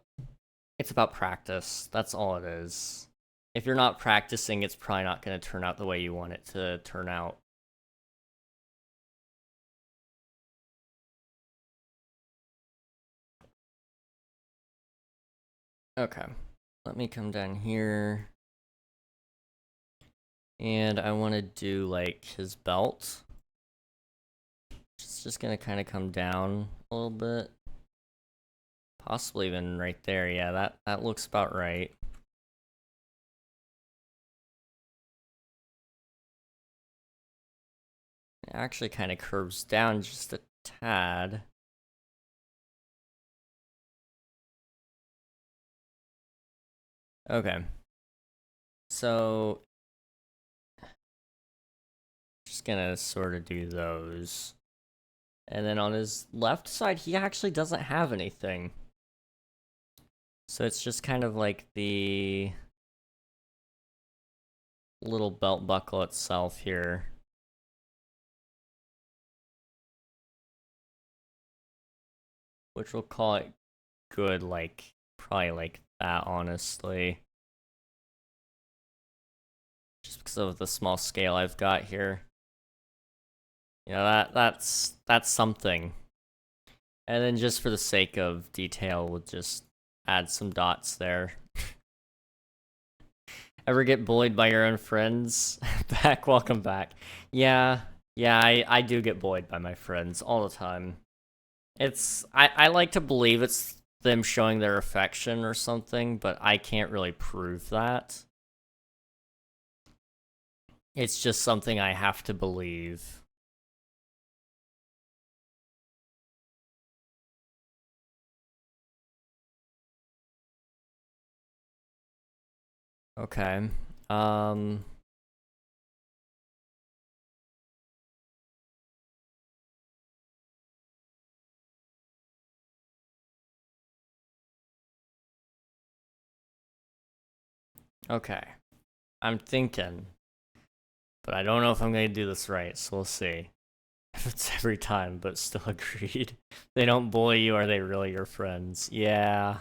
Speaker 1: practice. That's all it is. If you're not practicing, it's probably not going to turn out the way you want it to turn out. Okay, let me come down here. And I want to do like his belt. It's just going to kind of come down a little bit. Possibly even right there. Yeah, that looks about right. It actually kind of curves down just a tad. Okay. So, just gonna sort of do those. And then on his left side, he actually doesn't have anything. So it's just kind of like the little belt buckle itself here. Which we'll call it good, like, probably like that, honestly. Just because of the small scale I've got here. You know, that's something. And then just for the sake of detail, we'll just add some dots there. Ever get bullied by your own friends? Welcome back. Yeah, I do get bullied by my friends all the time. I like to believe it's them showing their affection or something, but I can't really prove that. It's just something I have to believe. Okay. Um okay. I'm thinking, but I don't know if I'm going to do this right, so we'll see. If it's every time, but still agreed. They don't bully you, are they really your friends? Yeah.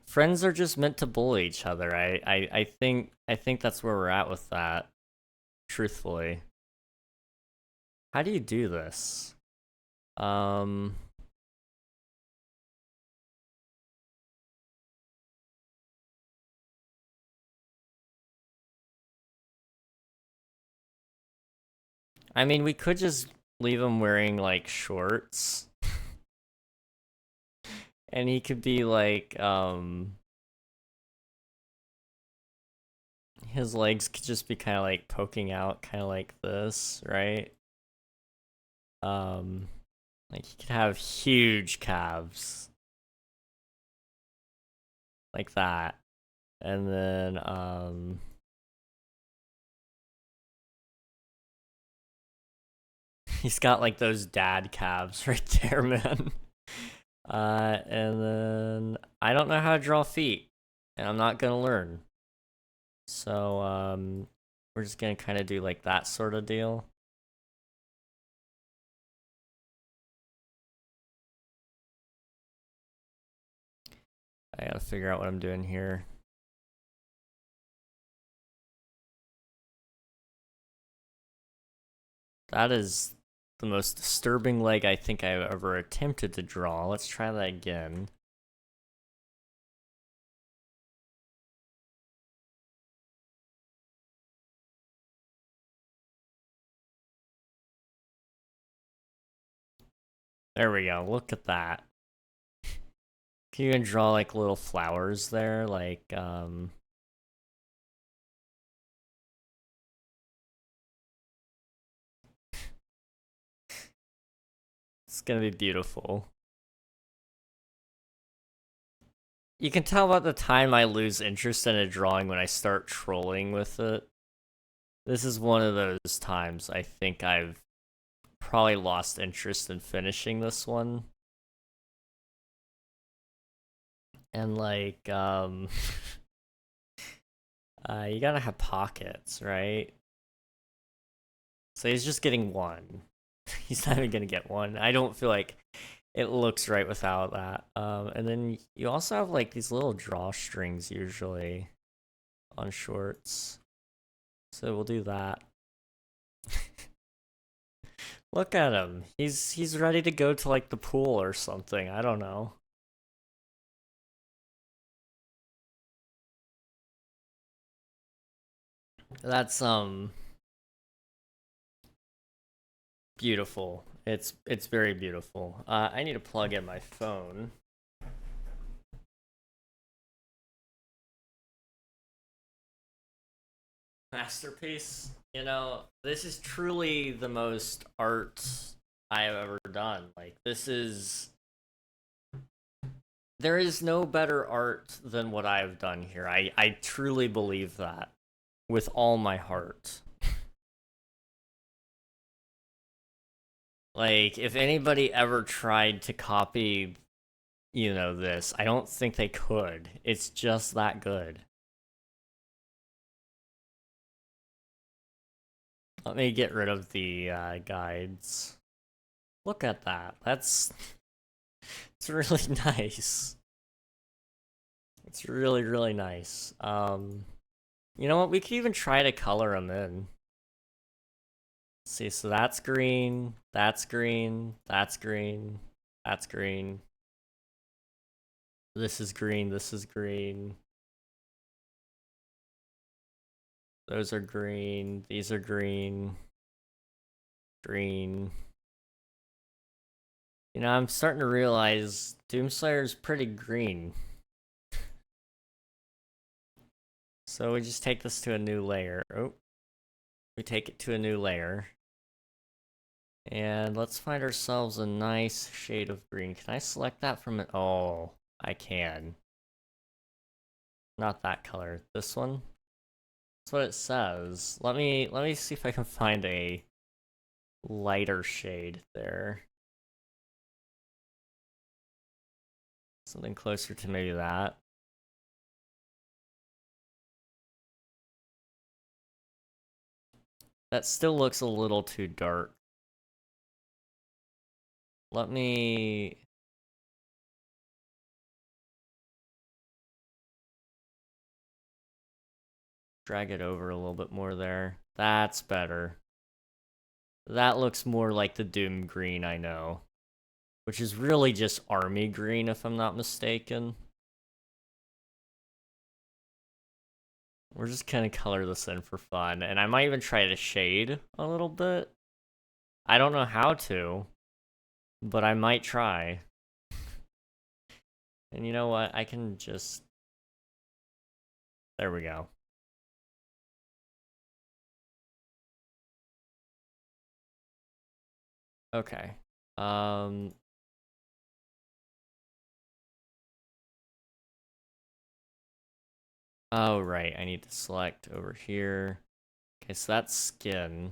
Speaker 1: Friends are just meant to bully each other. I think that's where we're at with that. Truthfully. How do you do this? Um I mean, we could just leave him wearing like shorts. And he could be like his legs could just be kind of like poking out kind of like this, right? Um like he could have huge calves like that. And then he's got like those dad calves right there, man. And then I don't know how to draw feet, and I'm not gonna learn. So we're just gonna kind of do like that sort of deal. I gotta figure out what I'm doing here. That is the most disturbing leg I think I've ever attempted to draw. Let's try that again. There we go. Look at that. Can you even draw like little flowers there? Like, it's gonna be beautiful. You can tell about the time I lose interest in a drawing when I start trolling with it. This is one of those times I think I've probably lost interest in finishing this one. And like, you gotta have pockets, right? So he's just getting one. He's not even gonna get one. I don't feel like it looks right without that. And then you also have like these little drawstrings usually on shorts. So we'll do that. Look at him. He's ready to go to like the pool or something. I don't know. That's beautiful. It's very beautiful. I need to plug in my phone. Masterpiece. You know, this is truly the most art I have ever done. Like this is There is no better art than what I've done here. I truly believe that with all my heart. Like, if anybody ever tried to copy, this, I don't think they could. It's just that good. Let me get rid of the guides. Look at that. It's really nice. It's really, really nice. You know what? We could even try to color them in. Let's see, so that's green, that's green, that's green, that's green. This is green, this is green. Those are green, these are green. Green. I'm starting to realize Doomslayer's pretty green. So we just take this to a new layer. Oh. We take it to a new layer. And let's find ourselves a nice shade of green. Can I select that from it? Oh, I can. Not that color. This one? That's what it says. Let me see if I can find a lighter shade there. Something closer to maybe that. That still looks a little too dark. Let me... drag it over a little bit more there. That's better. That looks more like the Doom green I know. Which is really just army green, if I'm not mistaken. We're just gonna color this in for fun, and I might even try to shade a little bit. I don't know how to, but I might try. And you know what? I can just... There we go. Okay. Oh, right. I need to select over here. Okay, so that's skin.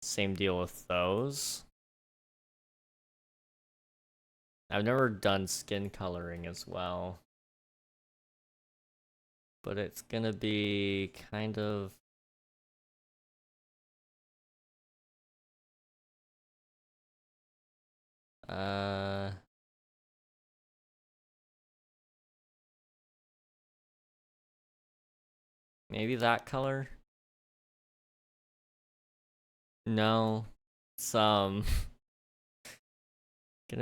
Speaker 1: Same deal with those. I've never done skin coloring as well. But it's gonna be kind of... Maybe that color? No. It's, gonna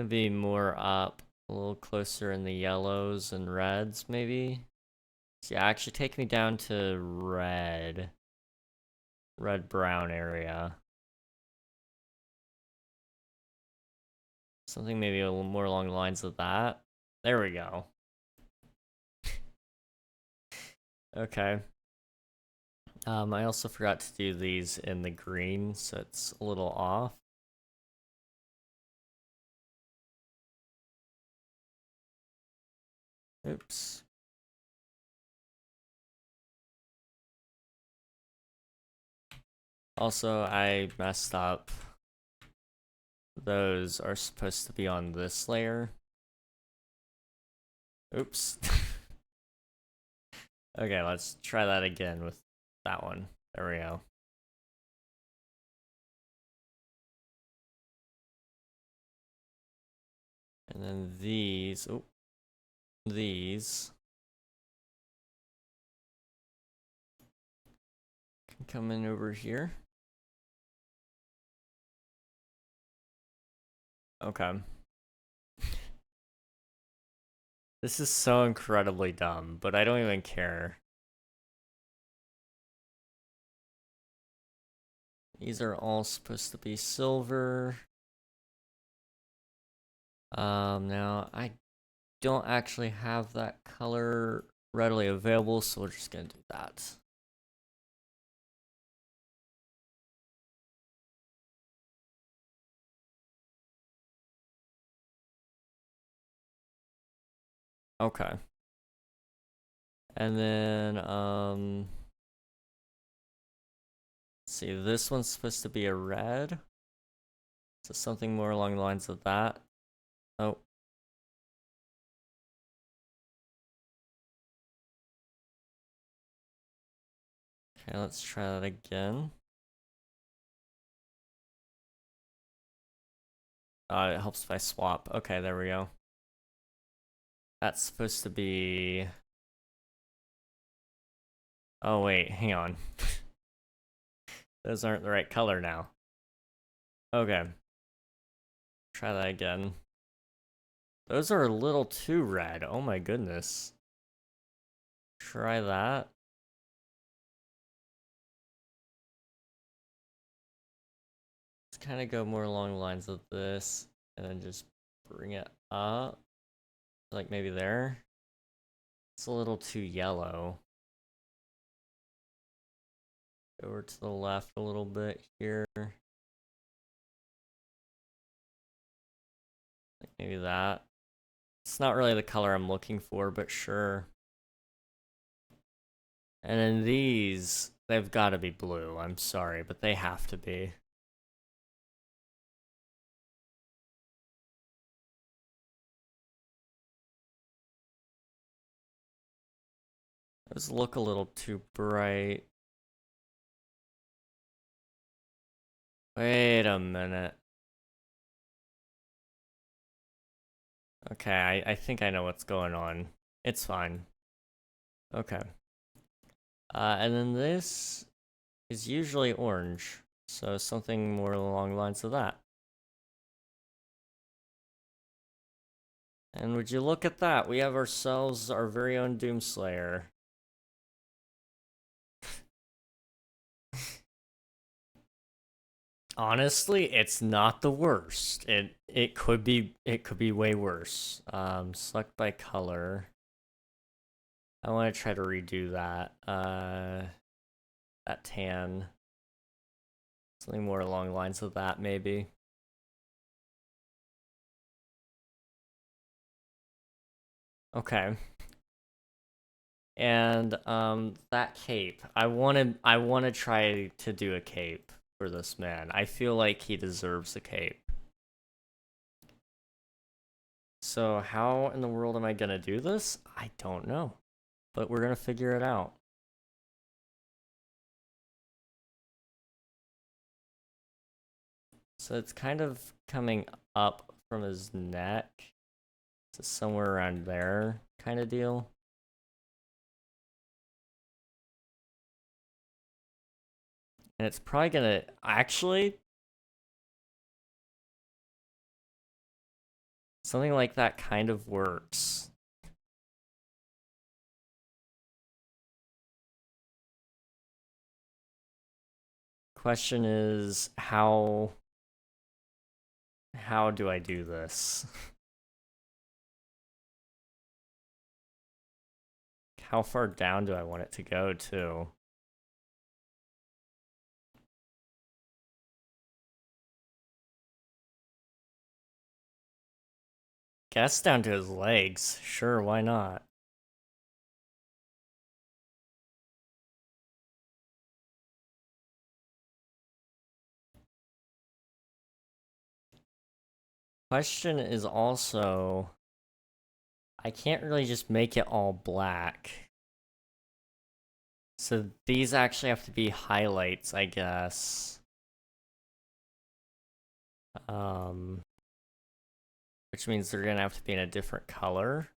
Speaker 1: be more up, a little closer in the yellows and reds, maybe? So yeah, actually take me down to red. Red-brown area. Something maybe a little more along the lines of that. There we go. Okay. I also forgot to do these in the green, so it's a little off. Oops. Also, I messed up. Those are supposed to be on this layer. Oops. Okay, let's try that again with that one. There we go. And then these, these can come in over here. Okay. This is so incredibly dumb, but I don't even care. These are all supposed to be silver. Now I don't actually have that color readily available, so we're just gonna do that. Okay. And then, let's see, this one's supposed to be a red. So something more along the lines of that. Oh. Okay, let's try that again. It helps if I swap. Okay, there we go. That's supposed to be... Oh, wait, hang on. Those aren't the right color now. Okay. Try that again. Those are a little too red. Oh my goodness. Try that. Let's kind of go more along the lines of this, and then just bring it up. Like maybe there. It's a little too yellow. Over to the left a little bit here. Like maybe that. It's not really the color I'm looking for, but sure. And then these, they've got to be blue. I'm sorry, but they have to be. Those look a little too bright. Wait a minute. Okay, I think I know what's going on. It's fine. Okay. And then this is usually orange, so something more along the lines of that. And would you look at that? We have ourselves our very own Doomslayer. Honestly, it's not the worst. It could be way worse. Select by color. I want to try to redo that. That tan. Something more along the lines of that, maybe. Okay. And that cape. I wanna try to do a cape for this man. I feel like he deserves a cape. So how in the world am I gonna do this? I don't know. But we're gonna figure it out. So it's kind of coming up from his neck to somewhere around there kind of deal. And it's probably gonna actually something like that kind of works. Question is how do I do this? How far down do I want it to go to? Guess down to his legs. Sure, why not? Question is also, I can't really just make it all black. So these actually have to be highlights, I guess. Which means they're gonna have to be in a different color.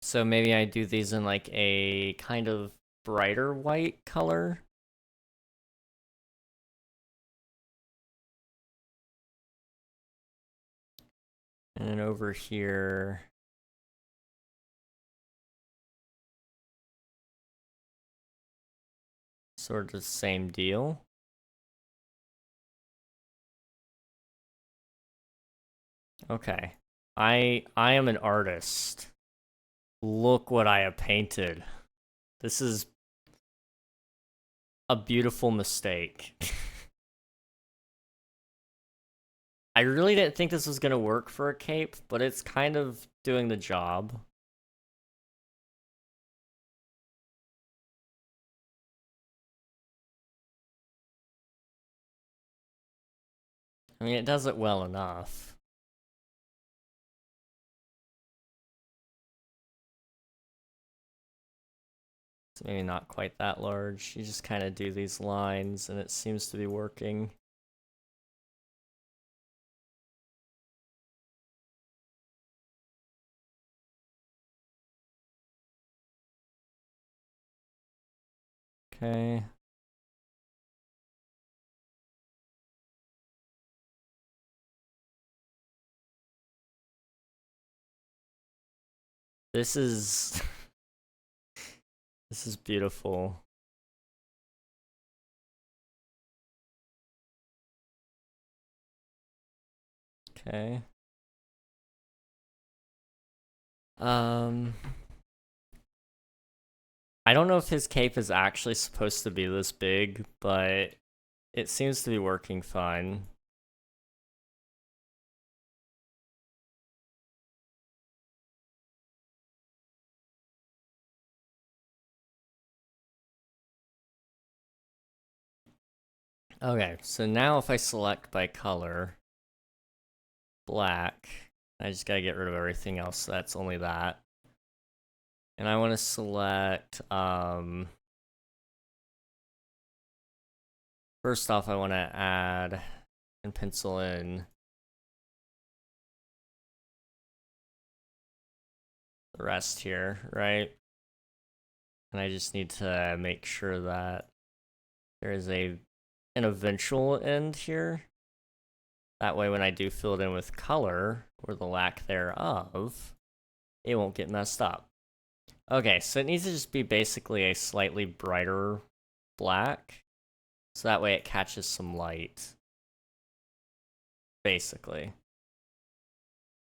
Speaker 1: So maybe I do these in like a kind of brighter white color. And then over here, sort of the same deal. Okay. I am an artist. Look what I have painted. This is a beautiful mistake. I really didn't think this was gonna work for a cape, but it's kind of doing the job. I mean, it does it well enough. It's maybe not quite that large. You just kind of do these lines, and it seems to be working. Okay. This is... this is beautiful. Okay. I don't know if his cape is actually supposed to be this big, but it seems to be working fine. Okay, so now if I select by color, black, I just gotta get rid of everything else, so that's only that. And I want to select, first off, I want to add and pencil in the rest here, right? And I just need to make sure that there is an eventual end here. That way when I do fill it in with color, or the lack thereof, it won't get messed up. Okay, so it needs to just be basically a slightly brighter black, so that way it catches some light. Basically.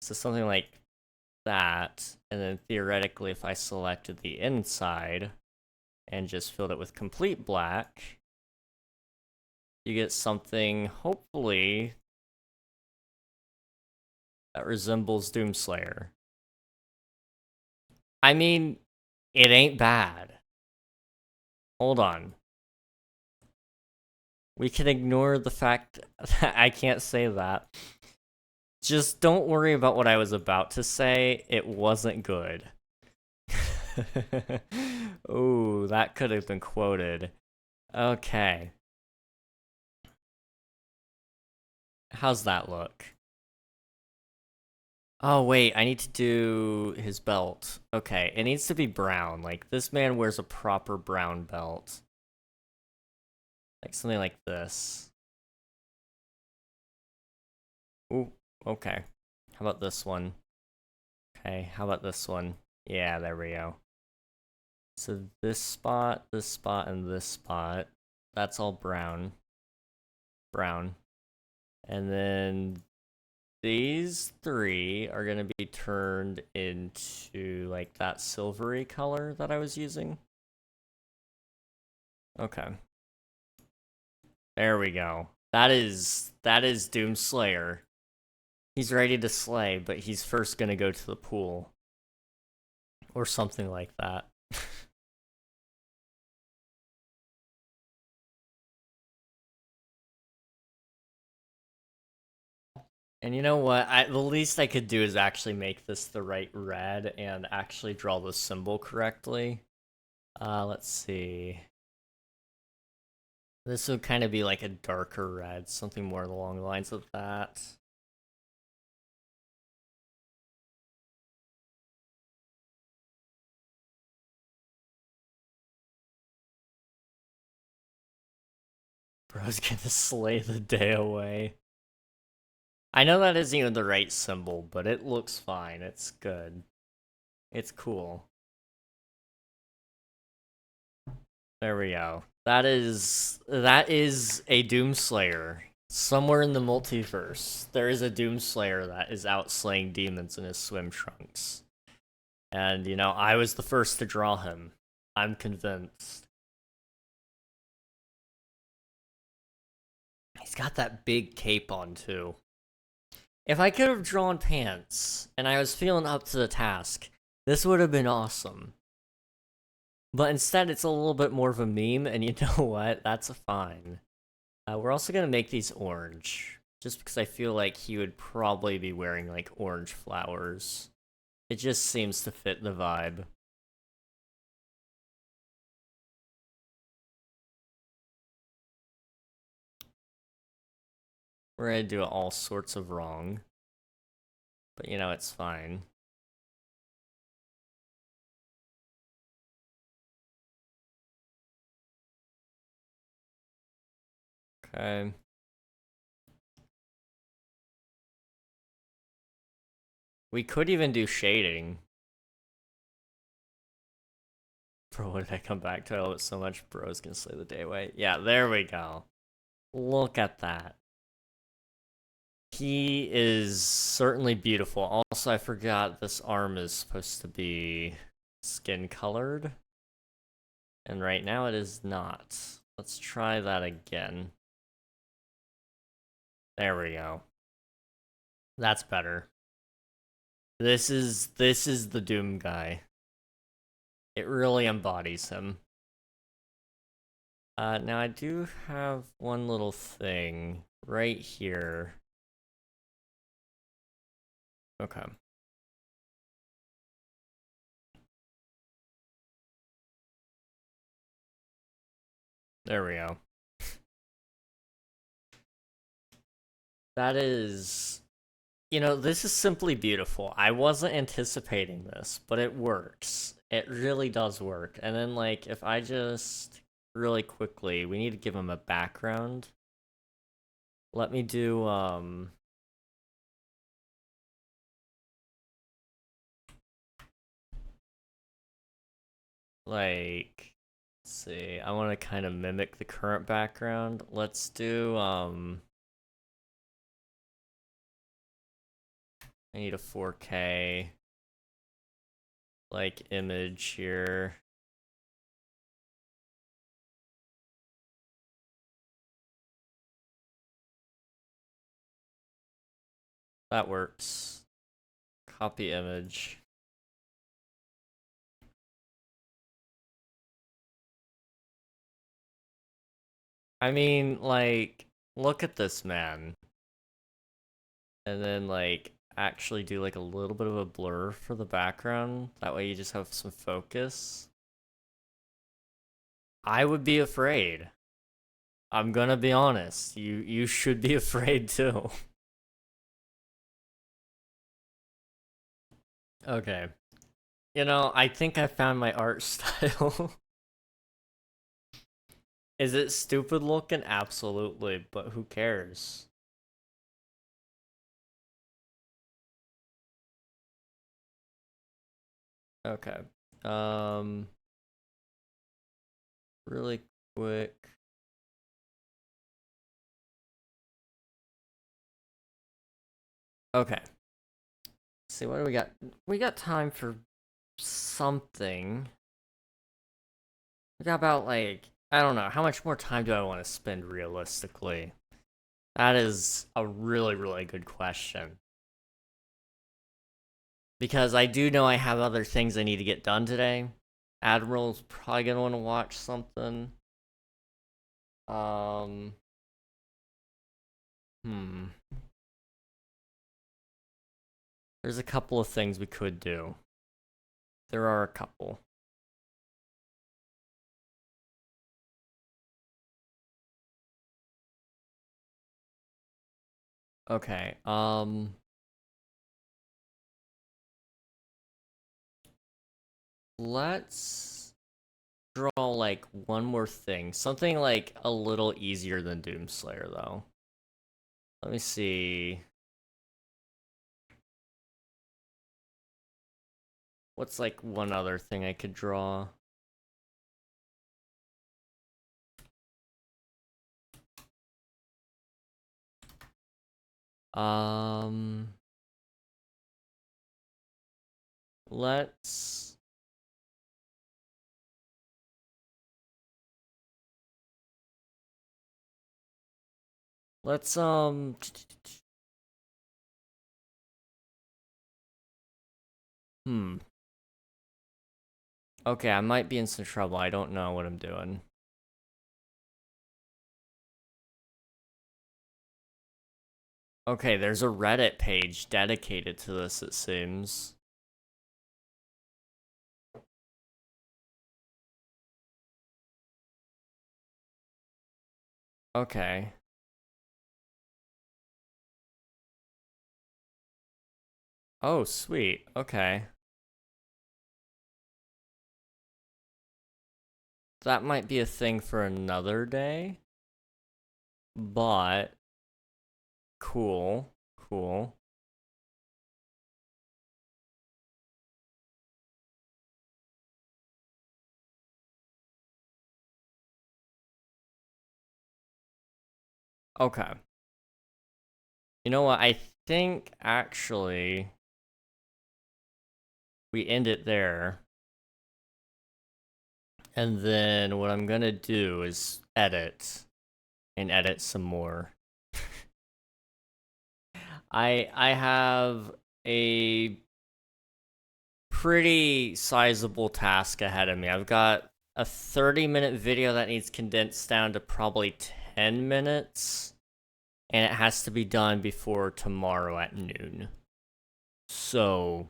Speaker 1: So something like that, and then theoretically if I selected the inside and just filled it with complete black, you get something, hopefully, that resembles Doomslayer. I mean, it ain't bad. Hold on. We can ignore the fact that I can't say that. Just don't worry about what I was about to say. It wasn't good. Ooh, that could have been quoted. Okay. How's that look? Oh, wait, I need to do his belt. Okay, it needs to be brown. Like, this man wears a proper brown belt. Like, something like this. Ooh, okay. How about this one? Okay, how about this one? Yeah, there we go. So this spot, and this spot, that's all brown. Brown. And then these three are going to be turned into, like, that silvery color that I was using. Okay. There we go. That is Doomslayer. He's ready to slay, but he's first gonna go to the pool. Or something like that. And you know what? The least I could do is actually make this the right red and actually draw the symbol correctly. Let's see. This would kind of be like a darker red, something more along the lines of that. Bro's gonna slay the day away. I know that isn't even the right symbol, but it looks fine. It's good. It's cool. There we go. That is a Doomslayer. Somewhere in the multiverse, there is a Doomslayer that is out slaying demons in his swim trunks. And, you know, I was the first to draw him. I'm convinced. He's got that big cape on, too. If I could have drawn pants and I was feeling up to the task, this would have been awesome. But instead, it's a little bit more of a meme, and you know what? That's fine. We're also gonna make these orange, just because I feel like he would probably be wearing, like, orange flowers. It just seems to fit the vibe. We're gonna do all sorts of wrong. But, you know, it's fine. Okay. We could even do shading. Bro, what did I come back to? I love it so much. Bro's gonna slay the day away. Yeah, there we go. Look at that. He is certainly beautiful. Also, I forgot this arm is supposed to be skin colored. And right now it is not. Let's try that again. There we go. That's better. This is the Doom guy. It really embodies him. Now I do have one little thing right here. Okay. There we go. That is... You know, this is simply beautiful. I wasn't anticipating this, but it works. It really does work. And then, like, if I just... Really quickly, we need to give him a background. Let me do, like... Let's see, I want to kind of mimic the current background. Let's do, I need a 4K, like, image here. That works. Copy image. I mean, like, look at this man. And then, like, actually do, like, a little bit of a blur for the background. That way you just have some focus. I would be afraid. I'm gonna be honest. You should be afraid too. Okay. You know, I think I found my art style. Is it stupid looking? Absolutely, but who cares? Okay. Um, really quick. Okay. Let's see, what do we got? We got time for something. We got about, like, I don't know, how much more time do I want to spend realistically? That is a really, really good question. Because I do know I have other things I need to get done today. Admiral's probably gonna want to watch something. Um, hmm. There's a couple of things we could do. There are a couple. Okay, let's draw, like, one more thing. Something, like, a little easier than Doomslayer, though. Let me see. What's, like, one other thing I could draw? Um, let's... Let's, Okay, I might be in some trouble. I don't know what I'm doing. Okay, there's a Reddit page dedicated to this, it seems. Okay. Oh, sweet. Okay. That might be a thing for another day. But cool. Cool. Okay. You know what? I think actually we end it there. And then what I'm gonna do is edit and edit some more. I have a pretty sizable task ahead of me. I've got a 30-minute video that needs condensed down to probably 10 minutes, and it has to be done before tomorrow at noon. So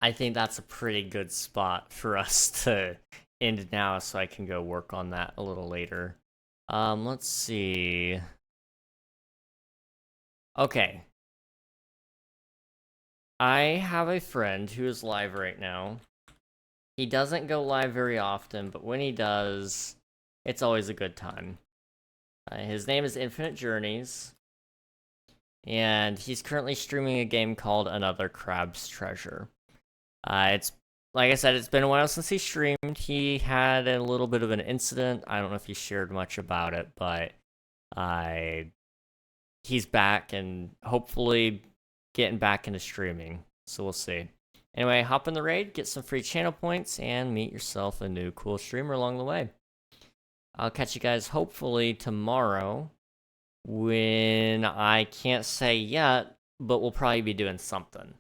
Speaker 1: I think that's a pretty good spot for us to end now so I can go work on that a little later. Let's see. Okay. I have a friend who is live right now. He doesn't go live very often, but when he does, it's always a good time. His name is Infinite Journeys, and he's currently streaming a game called Another Crab's Treasure. It's like I said, it's been a while since he streamed. He had a little bit of an incident. I don't know if he shared much about it, but he's back and hopefully getting back into streaming. So we'll see. Anyway, hop in the raid, get some free channel points, and meet yourself a new cool streamer along the way. I'll catch you guys hopefully tomorrow when I can't say yet, but we'll probably be doing something.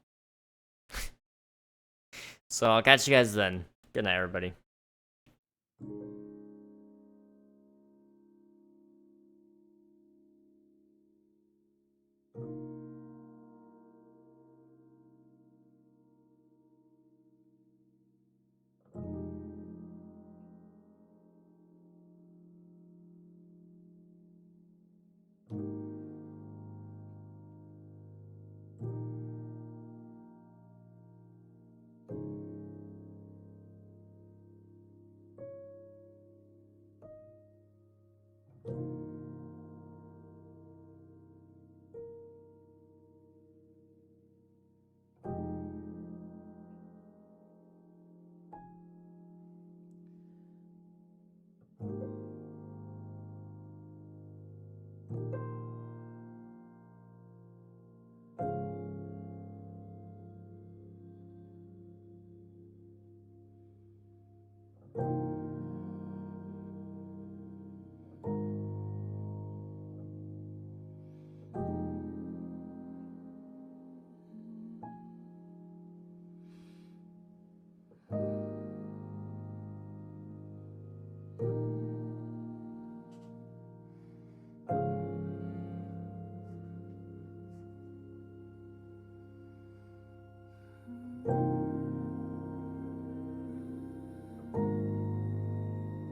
Speaker 1: So I'll catch you guys then. Good night, everybody.